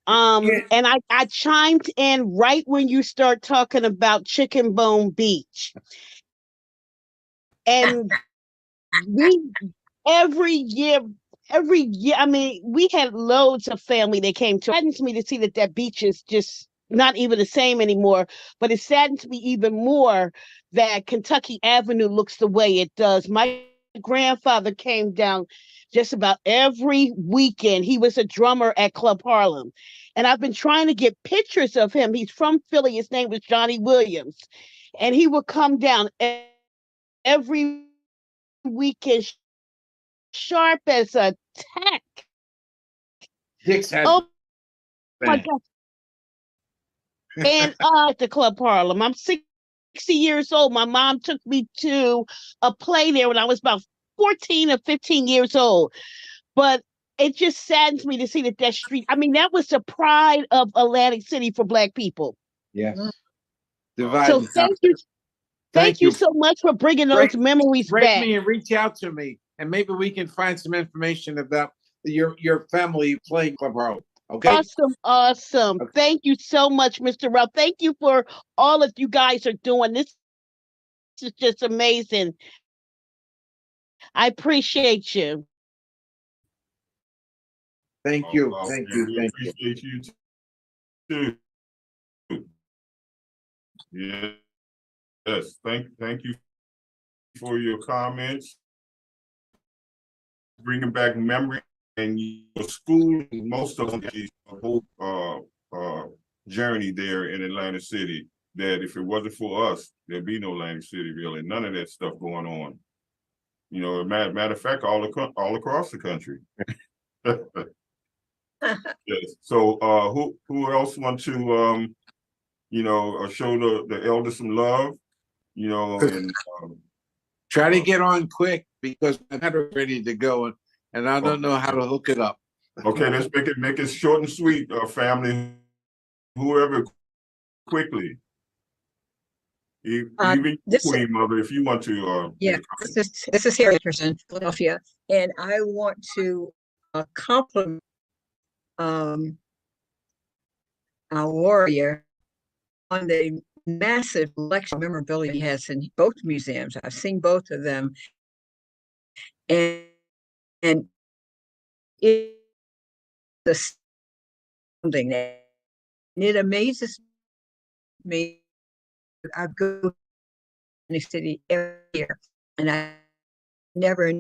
And I chimed in right when you start talking about Chicken Bone Beach. And we every year, I mean, we had loads of family that came to. It saddens me to see that beach is just not even the same anymore, but it saddens me even more that Kentucky Avenue looks the way it does. My grandfather came down just about every weekend. He was a drummer at Club Harlem. And I've been trying to get pictures of him. He's from Philly. His name was Johnny Williams. And he would come down every weekend sharp as a tack. Dick's had Oh my God. And at the Club Harlem. I'm 60 years old. My mom took me to a play there when I was about 14 or 15 years old. But it just saddens me to see that street. I mean, that was the pride of Atlantic City for Black people. Yes. So thank you so much for bringing those memories back. Me and reach out to me, and maybe we can find some information about your family playing Club Harlem. Okay. Awesome. Okay. Thank you so much, Mr. Ralph. Thank you for all of you guys are doing. This is just amazing. I appreciate you. Thank you. Thank you. We appreciate you too. Yeah. Yes. Thank you for your comments. Bringing back memory and your school. Most of them, a whole journey there in Atlantic City. That if it wasn't for us, there'd be no Atlantic City really. None of that stuff going on. You know, matter of fact, all across the country. Yes. So who else want to show the elders some love? You know, and try to get on quick because I'm not ready to go and I don't know how to hook it up. Okay, let's make it short and sweet, family. Whoever, quickly. Even Queen Mother, if you want to. This is Harry Peterson, Philadelphia, and I want to compliment our warrior on the massive collection memorabilia he has in both museums. I've seen both of them, and it's something that it amazes me. I go to the city every year, and I never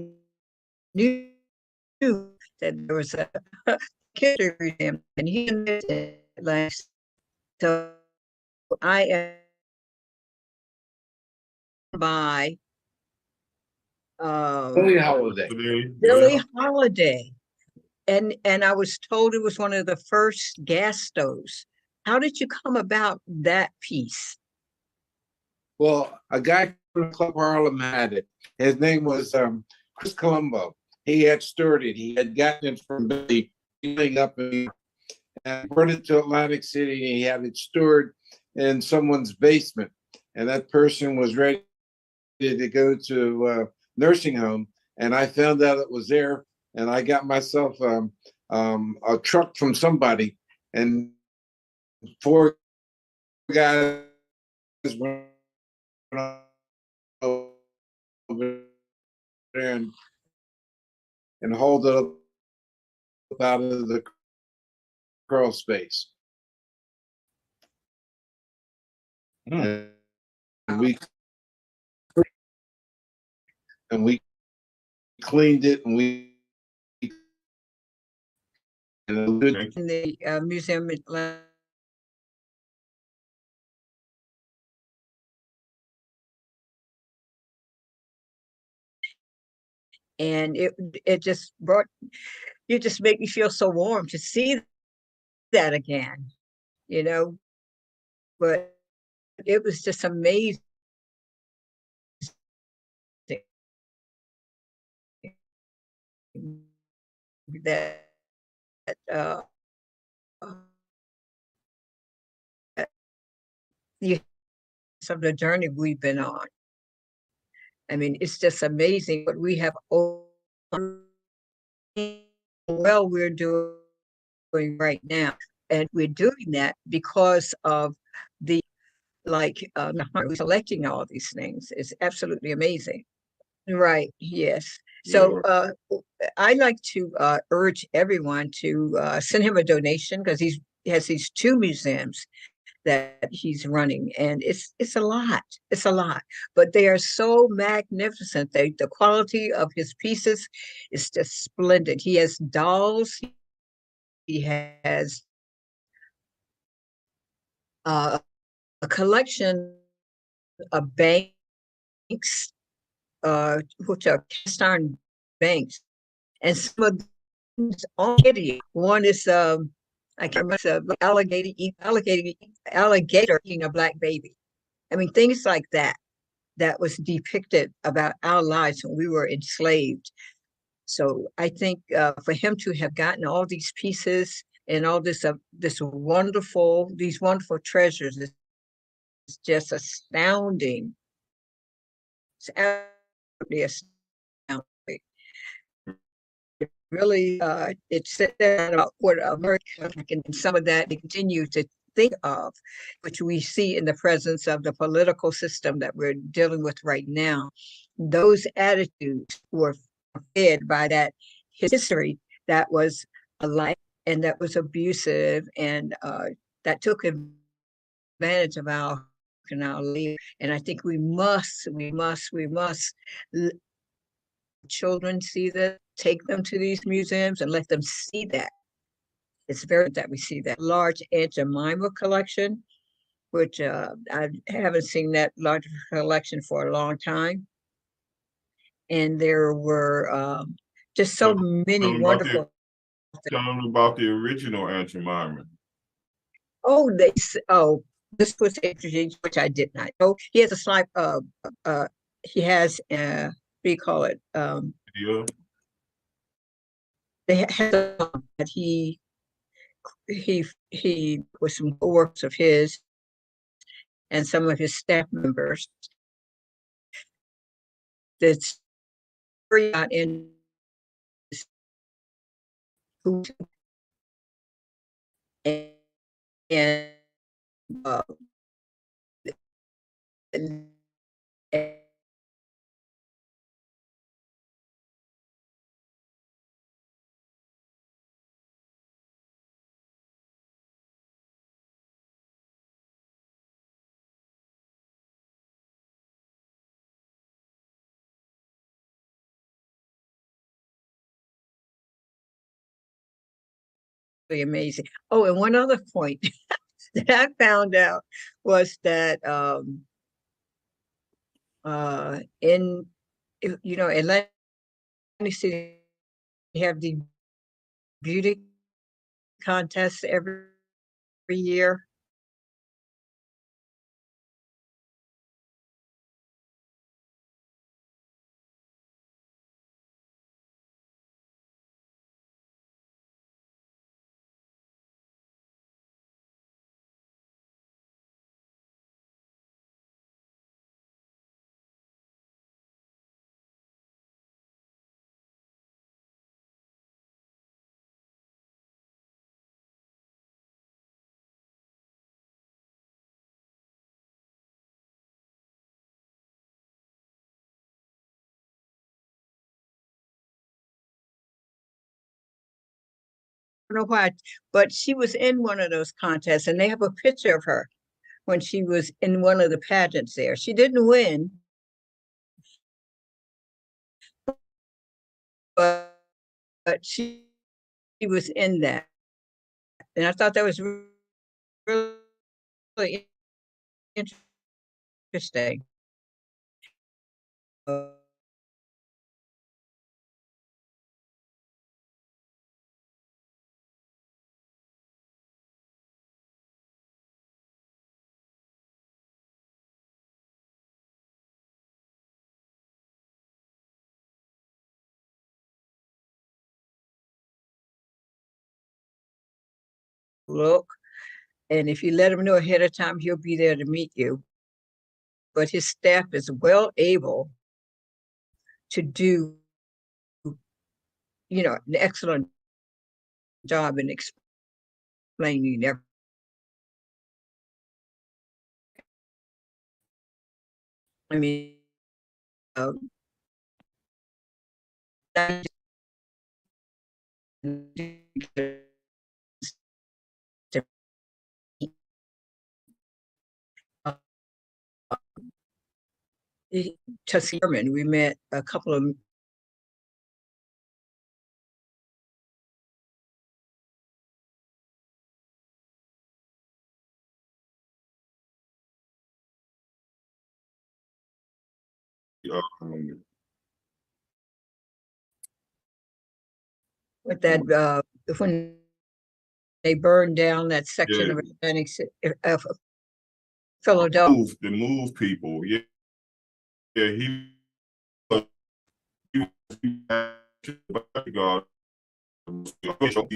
knew that there was a history museum, and he lived in Atlanta. So I am by Billie Holiday. Today, Billie Holiday. And I was told it was one of the first gas stoves. How did you come about that piece? Well, a guy from Club Harlem had it. His name was Chris Colombo. He had stored it. He had gotten it from Billy up and brought it to Atlantic City. And he had it stored in someone's basement. And that person was ready to go to nursing home. And I found out it was there. And I got myself a truck from somebody. And 4 guys went over there and hauled it up out of the crawl space. And we cleaned it and we In the museum in Atlanta. And it just brought, you just make me feel so warm to see that again, you know. But it was just amazing that you of the journey we've been on. I mean, it's just amazing what we have well we're doing right now. And we're doing that because of the selecting all these things. It's absolutely amazing. Right, yes. So I like to urge everyone to send him a donation because he has these 2 museums that he's running, and it's a lot. It's a lot, but they are so magnificent. The quality of his pieces is just splendid. He has dolls. He has a collection of banks, which are cast iron banks, and some of these on video. One is I can't remember, alligator eating a black baby. I mean, things like that that was depicted about our lives when we were enslaved. So I think for him to have gotten all these pieces and all these wonderful treasures is just astounding. It's absolutely astounding. Really, it said about what America and some of that they continue to think of, which we see in the presence of the political system that we're dealing with right now. Those attitudes were fed by that history that was alike and that was abusive and that took advantage of our labor. And I think we must children see that, take them to these museums and let them see that. It's very that we see that large Aunt Jemima collection, which I haven't seen that large collection for a long time. And there were just so many wonderful. Tell them about the original Aunt Jemima. Oh, this was interesting, which I did not know. He has a slide. He has what do you call it? Yeah. They had that he with some works of his and some of his staff members that's out in and, and uh, and amazing. Oh, and one other point. that I found out was that in Atlantic City, you have the beauty contests every year. I don't know why, but she was in one of those contests, and they have a picture of her when she was in one of the pageants there. She didn't win, but she was in that. And I thought that was really interesting. Look, and if you let him know ahead of time, he'll be there to meet you. But his staff is well able to do, an excellent job in explaining everything. I mean, uh, Tuskegee Airmen, we met a couple of Um, with that when they burned down that section yeah, of Atlantic of Philadelphia. the move people. Yeah, yeah, he God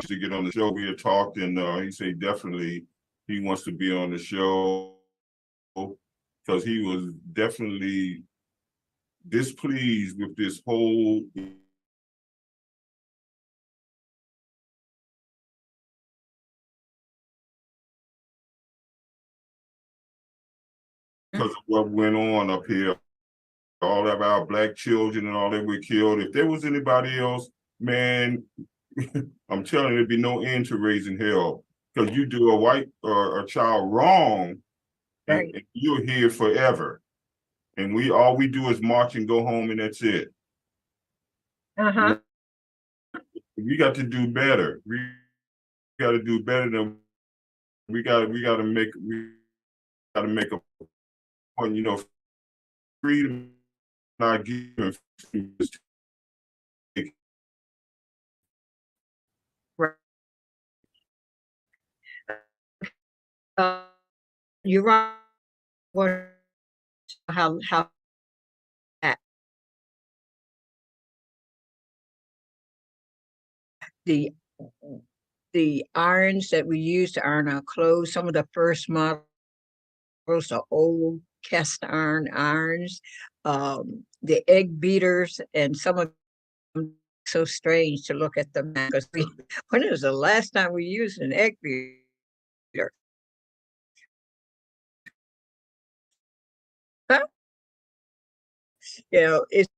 to get on the show. We had talked, and he said definitely he wants to be on the show because he was definitely displeased with this whole because of what went on up here. All of our black children and all that were killed. If there was anybody else, man, I'm telling you, there'd be no end to raising hell. Because you do a white or a child wrong, Right. and you're here forever. And all we do is march and go home, and that's it. Uh-huh. We got to do better. We got to do better than we got to make a point. Freedom not given. Right. Uh, you're right. How the the irons that we use to iron our clothes, some of the first models are old cast iron irons, the egg beaters, and some of them so strange to look at them because when was the last time we used an egg beater? Huh? It's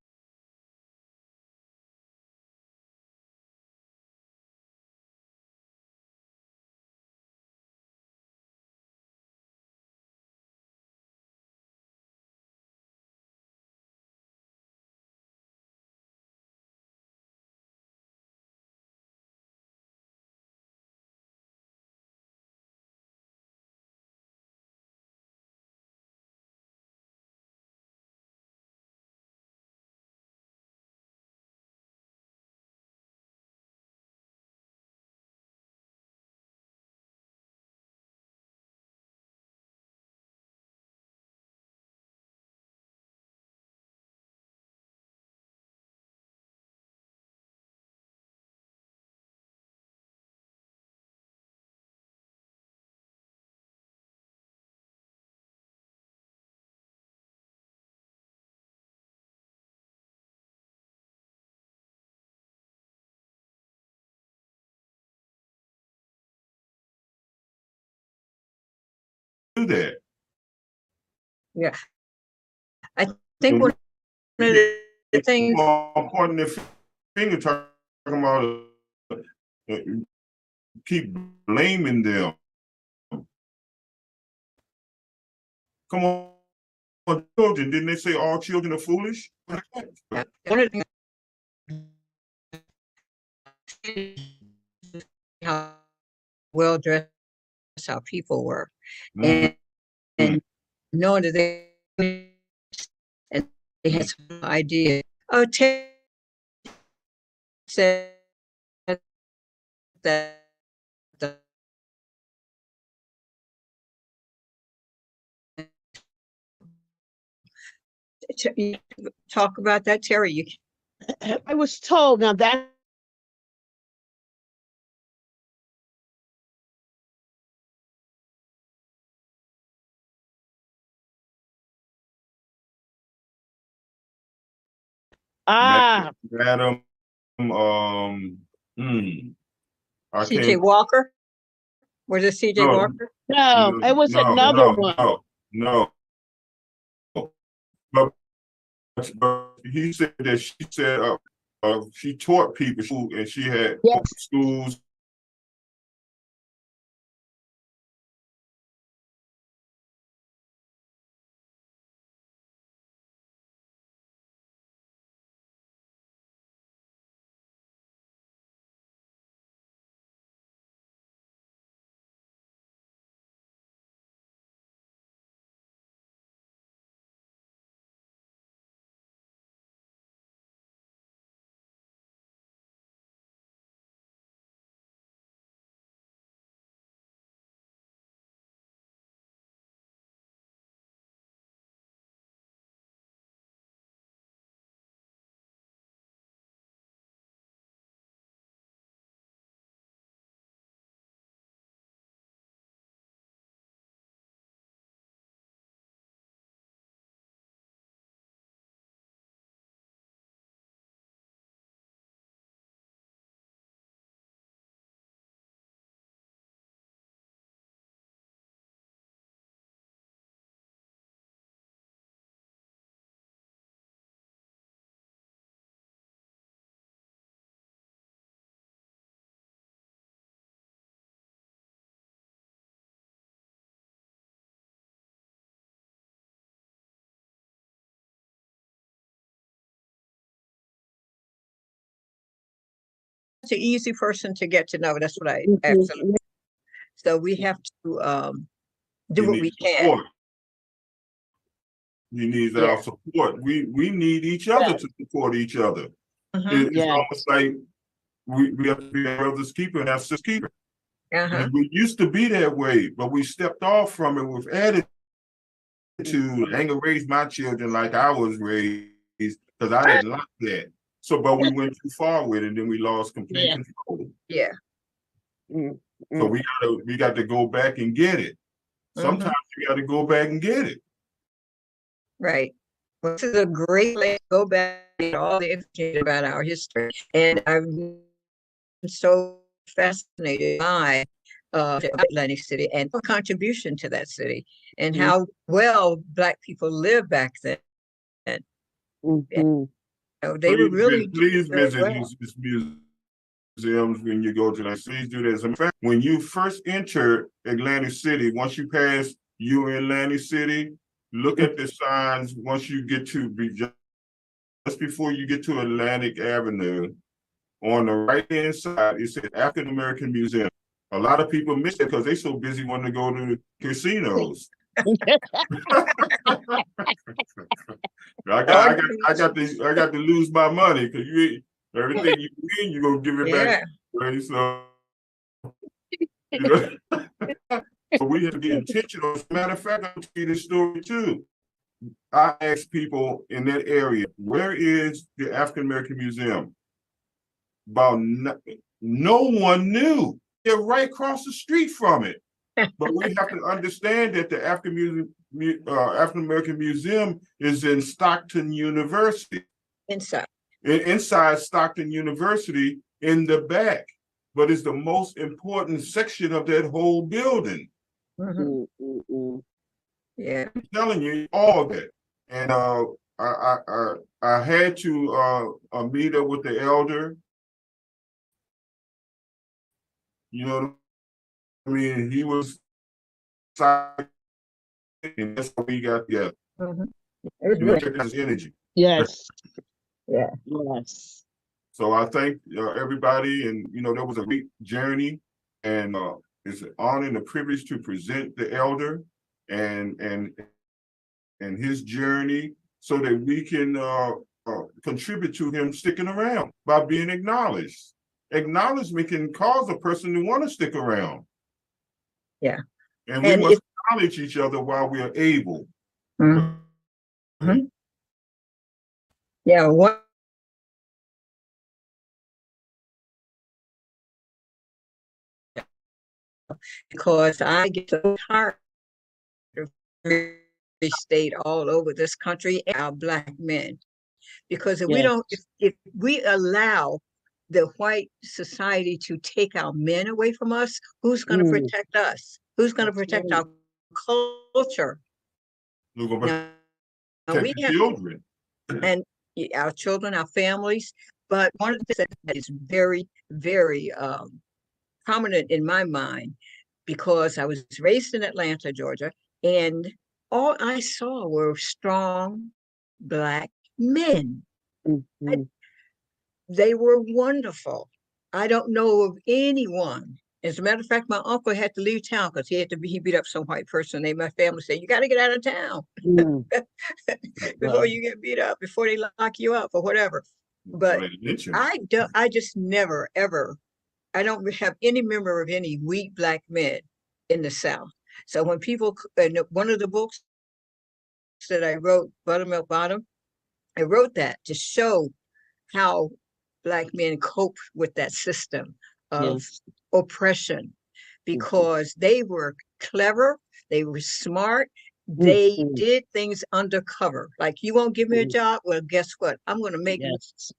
do that. Yeah. I think And one of the they keep things, on pointing their finger, talking about keep blaming them. Come on, children, didn't they say all children are foolish? one of the things, how well dressed our people were, Mhm. and knowing that and they had some idea. Oh, Ted said that the talk about that, Terry. You I was told now that ah Madam, I C.J. can't. Walker. Was it C.J. No, Walker? no, it was another one. no. But, but he said that she said she taught people and she had Yes. schools. It's an easy person to get to know. That's what I Mhm. absolutely. So we have to do He what we needs can. support. He needs Yeah. our support. We need each other to support each other. Mhm. It's Yeah. almost like we have to be our brother's keeper and our sister's keeper. Uh-huh. And we used to be that way, but we stepped off from it with attitude. I ain't gonna raise my children like I was raised because I didn't like that. So, but we went too far with it, and then we lost complete Yeah. control. Yeah. Mm, So mm. we got to go back and get it. Sometimes you got to go back and get it. Right. Well, this is a great place to go back and get all the information about our history. And I've been so fascinated by Atlantic City and her contribution to that city and how well Black people lived back then. Mhm. So they were really Please very visit well. these museums when you go to that. Please do that. As a matter of fact, when you first enter Atlantic City, once you pass you in Atlantic City, look at the signs once you get to be just before you get to Atlantic Avenue. On the right hand side, it says African American Museum. A lot of people miss it because they're so busy wanting to go to the casinos. I got to lose my money because everything you win, you're gonna give it back. Right? So you know, so we have to be intentional. As a matter of fact, I'll tell you this story too. I asked people in that area, where is the African American Museum? About no one knew. They're right across the street from it. But we have to understand that the African American Museum is in Stockton University. Inside Stockton University in the back, but it's the most important section of that whole building. Mhm. Yeah. I'm telling you all that. And I had to meet up with the elder. You know what I mean? He was silent, and that's how we got together. Mhm. It was He was really, checking his energy. Yes. yeah. Yes. So I thank everybody, and there was a great journey, and it's an honor and a privilege to present the elder and his journey, so that we can contribute to him sticking around by being acknowledged. Acknowledgement can cause a person to want to stick around. Yeah. And we And must acknowledge each other while we are able. Mhm. Yeah, one because I get so tired of every state all over this country, our Black men. Because if we Yes. don't, if we allow the white society to take our men away from us, who's going to Mm, protect us? Who's going to that's protect right. our culture? We're going to Now protect we the have, children. and our children, our families. But one of the things that is very, very prominent in my mind, because I was raised in Atlanta, Georgia, and all I saw were strong Black men. I, Mhm. they were wonderful. I don't know of anyone. As a matter of fact, my uncle had to leave town because he beat up some white person. My family said, "You got to get out of town Mm, before wow. you get beat up, before they lock you up or whatever." But I just never ever. I don't have any memory of any weak Black men in the South. So when people, and one of the books that I wrote, Buttermilk Bottom, I wrote that to show how Black men cope with that system of Yes. oppression, Mhm. because they were clever, they were smart, they Mhm. did things undercover. Like, you won't give me a Mhm. job? Well, guess what? I'm going to make, Yes.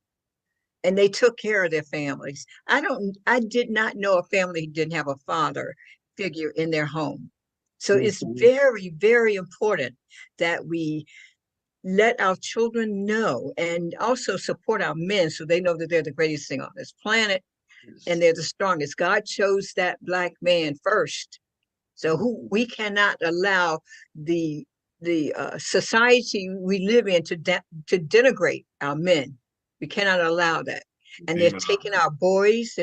and they took care of their families. I did not know a family who didn't have a father figure in their home. So it's Mhm. very, very important that we let our children know, and also support our men so they know that they're the greatest thing on this planet and they're the strongest. God chose that Black man first. So we cannot allow the society we live in to denigrate our men. We cannot allow that. And they're Amen. taking our boys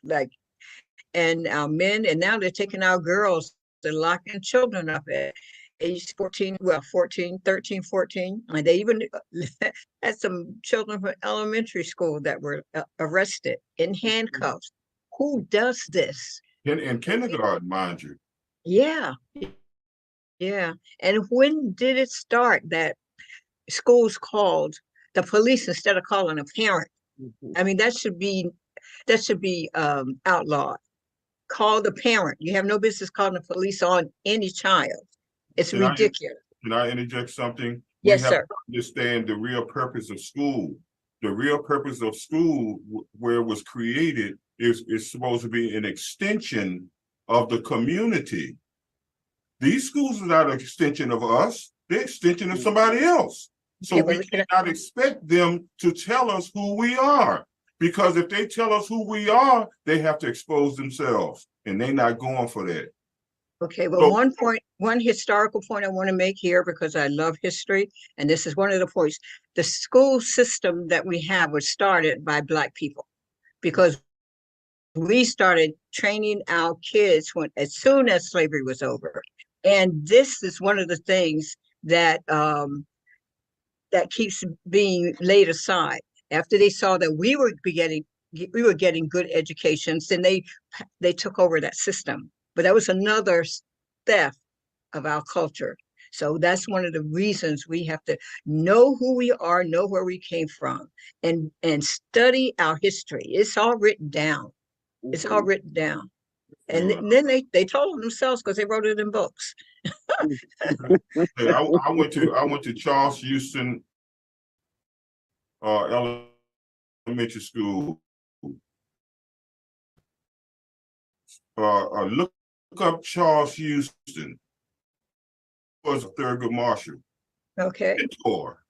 like, and our men, and now they're taking our girls. They're locking children up at age 14, well, 14, 13, 14. And they even had some children from elementary school that were arrested in handcuffs. Who does this? In kindergarten, mind you. Yeah, yeah. And when did it start that schools called the police instead of calling a parent? Mhm. I mean, that should be outlawed. Call the parent. You have no business calling the police on any child. It's Can I ridiculous. can I interject something? We Yes, have to sir. understand the real purpose of school. The real purpose of school, where it was created, is supposed to be an extension of the community. These schools are not an extension of us, they're an extension of somebody else. So Okay, we well, cannot expect them to tell us who we are. Because if they tell us who we are, they have to expose themselves. And they're not going for that. okay, well, So one historical point I want to make here, because I love history, and this is one of the points. The school system that we have was started by Black people, because we started training our kids as soon as slavery was over. And this is one of the things that that keeps being laid aside. After they saw that we were getting good educations, then they took over that system. But that was another theft of our culture. So that's one of the reasons we have to know who we are, know where we came from, and study our history. It's all written down. It's all Mhm. written down. And uh, then they told them themselves, because they wrote it in books. hey, I went to Charles Houston elementary school. Look up Charles Houston. was Thurgood Marshall, Okay. mentor.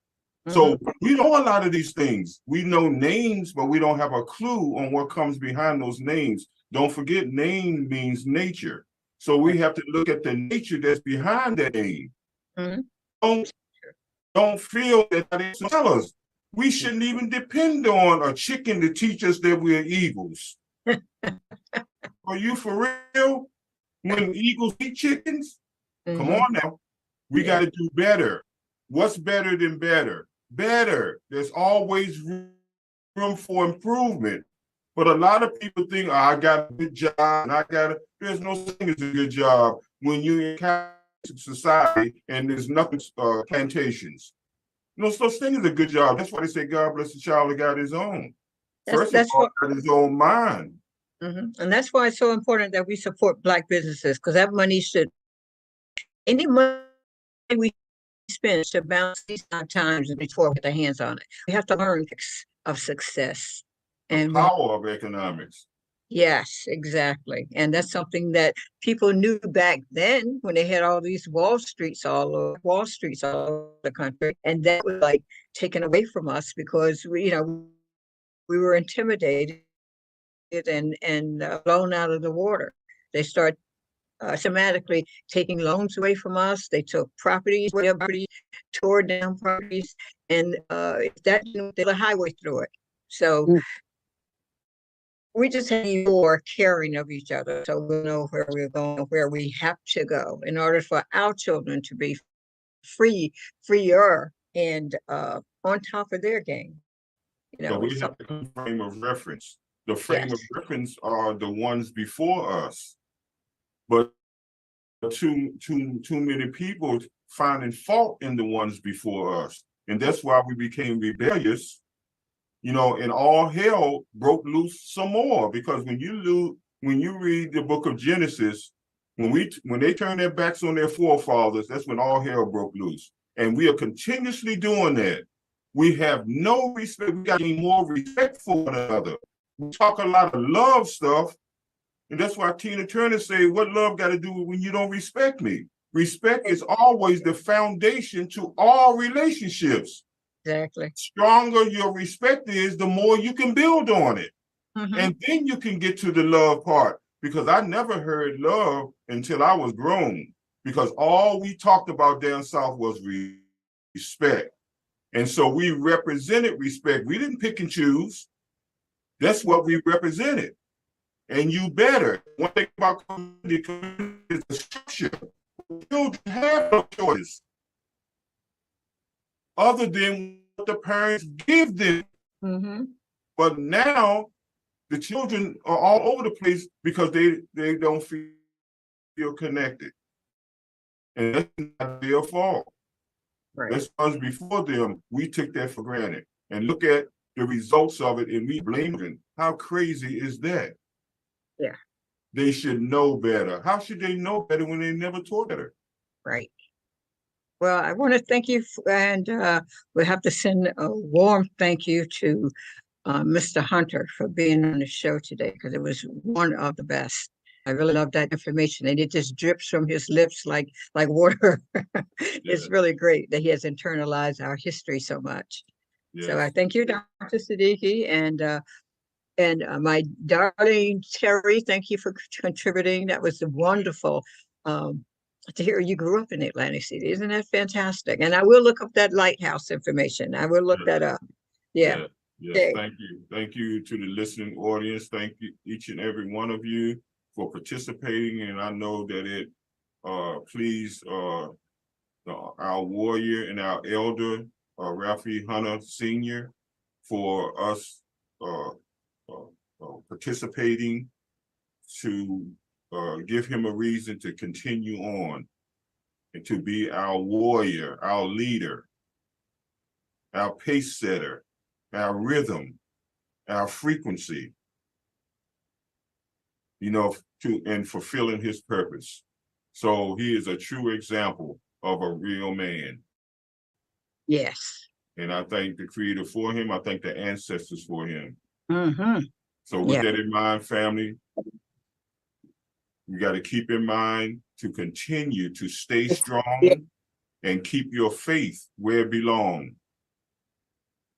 So we know a lot of these things. We know names, but we don't have a clue on what comes behind those names. Don't forget, name means nature. So we have to look at the nature that's behind that name. Don't feel that they tell us. We shouldn't even depend on a chicken to teach us that we're eagles. Are you for real? When eagles eat chickens? Come on now. We got to do better. What's better than better? Better. There's always room for improvement. But a lot of people think, oh, I got a good job, and there's no such thing as a good job when you're in society and there's nothing, plantations. No such thing as a good job. That's why they say God bless the child that got his own. First of all, got his own mind. And that's why it's so important that we support Black businesses, because that money should, any money we spend should balance these times before we get their hands on it. We have to learn of success. And the power of economics. Yes, exactly. And that's something that people knew back then when they had all these Wall Streets all over the country. And that was like taken away from us because we were intimidated and blown out of the water. They start systematically taking loans away from us. They took properties, tore down properties, and that there's a highway through it. So we just have to be more caring of each other, so we know where we're going, where we have to go, in order for our children to be freer, and on top of their game. So we have a frame of reference. The frame of reference are the ones before us. But too many people finding fault in the ones before us. And that's why we became rebellious, and all hell broke loose some more. Because when you read the book of Genesis, when they turned their backs on their forefathers, that's when all hell broke loose. And we are continuously doing that. We have no respect. We got to be more respectful for one another. We talk a lot of love stuff. And that's why Tina Turner said, what love got to do with when you don't respect me? Respect is always the foundation to all relationships. Exactly. Stronger your respect is, the more you can build on it. And then you can get to the love part. Because I never heard love until I was grown. Because all we talked about down south was respect. And so we represented respect. We didn't pick and choose. That's what we represented. And you better. One thing about community is the structure. Children have no choice other than what the parents give them. But now the children are all over the place because they don't feel connected. And that's not their fault. Right. That's us before them. We took that for granted. And look at the results of it, and we blame them. How crazy is that? Yeah. They should know better. How should they know better when they never taught better? Right. Well, I want to thank you, and we have to send a warm thank you to Mr. Hunter for being on the show today, because it was one of the best. I really love that information, and it just drips from his lips like water. It's really great that he has internalized our history so much. Yes. So I thank you, Dr. Sadiki, and my darling Terry, thank you for contributing. That was wonderful to hear you grew up in Atlantic City. Isn't that fantastic? And I will look up that lighthouse information. I will look that up. Yeah. Yes. Thank you. Thank you to the listening audience. Thank you, each and every one of you, for participating. And I know that it pleased our warrior and our elder, Ralphie Hunter Sr., for us participating, to give him a reason to continue on and to be our warrior, our leader, our pace setter, our rhythm, our frequency, and fulfilling his purpose. So he is a true example of a real man. Yes. And I thank the Creator for him. I thank the ancestors for him. So with that in mind, family, we got to keep in mind to continue to stay strong, and keep your faith where it belongs.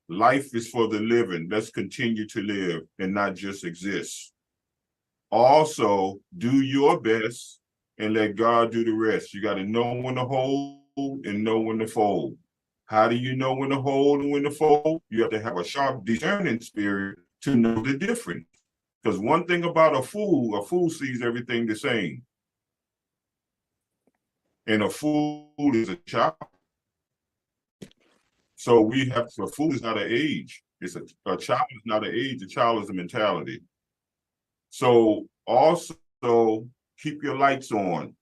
Life is for the living. Let's continue to live and not just exist. Also, do your best and let God do the rest. You got to know when to hold and know when to fold. How do you know when to hold and when to fold? You have to have a sharp discerning spirit to know the difference. Because one thing about a fool sees everything the same. And a fool is a child. So a fool is not an age. It's a child is not an age, a child is a mentality. So also keep your lights on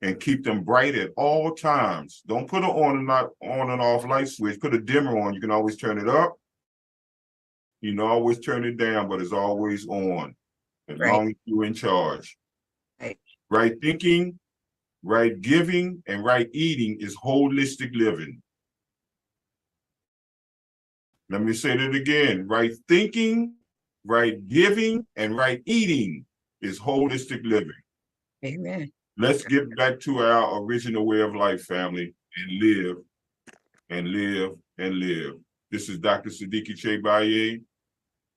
and keep them bright at all times. Don't put an on and off light switch. Put a dimmer on. You can always turn it up. You can always turn it down, but it's always on as long as you're in charge. Right thinking, right giving, and right eating is holistic living. Let me say that again. Right thinking, right giving, and right eating is holistic living. Amen. Let's get back to our original way of life, family, and live, and live, and live. This is Dr. Sadiki Baye,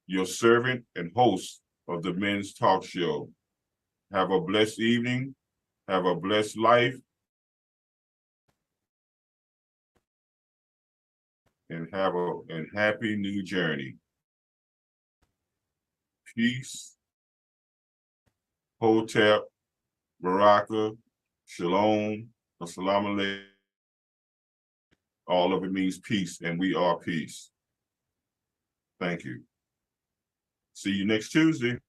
your servant and host of the Men's Talk Show. Have a blessed evening. Have a blessed life. And have a happy new journey. Peace, Hotep, Baraka, Shalom, Assalamu alaikum. All of it means peace, and we are peace. Thank you. See you next Tuesday.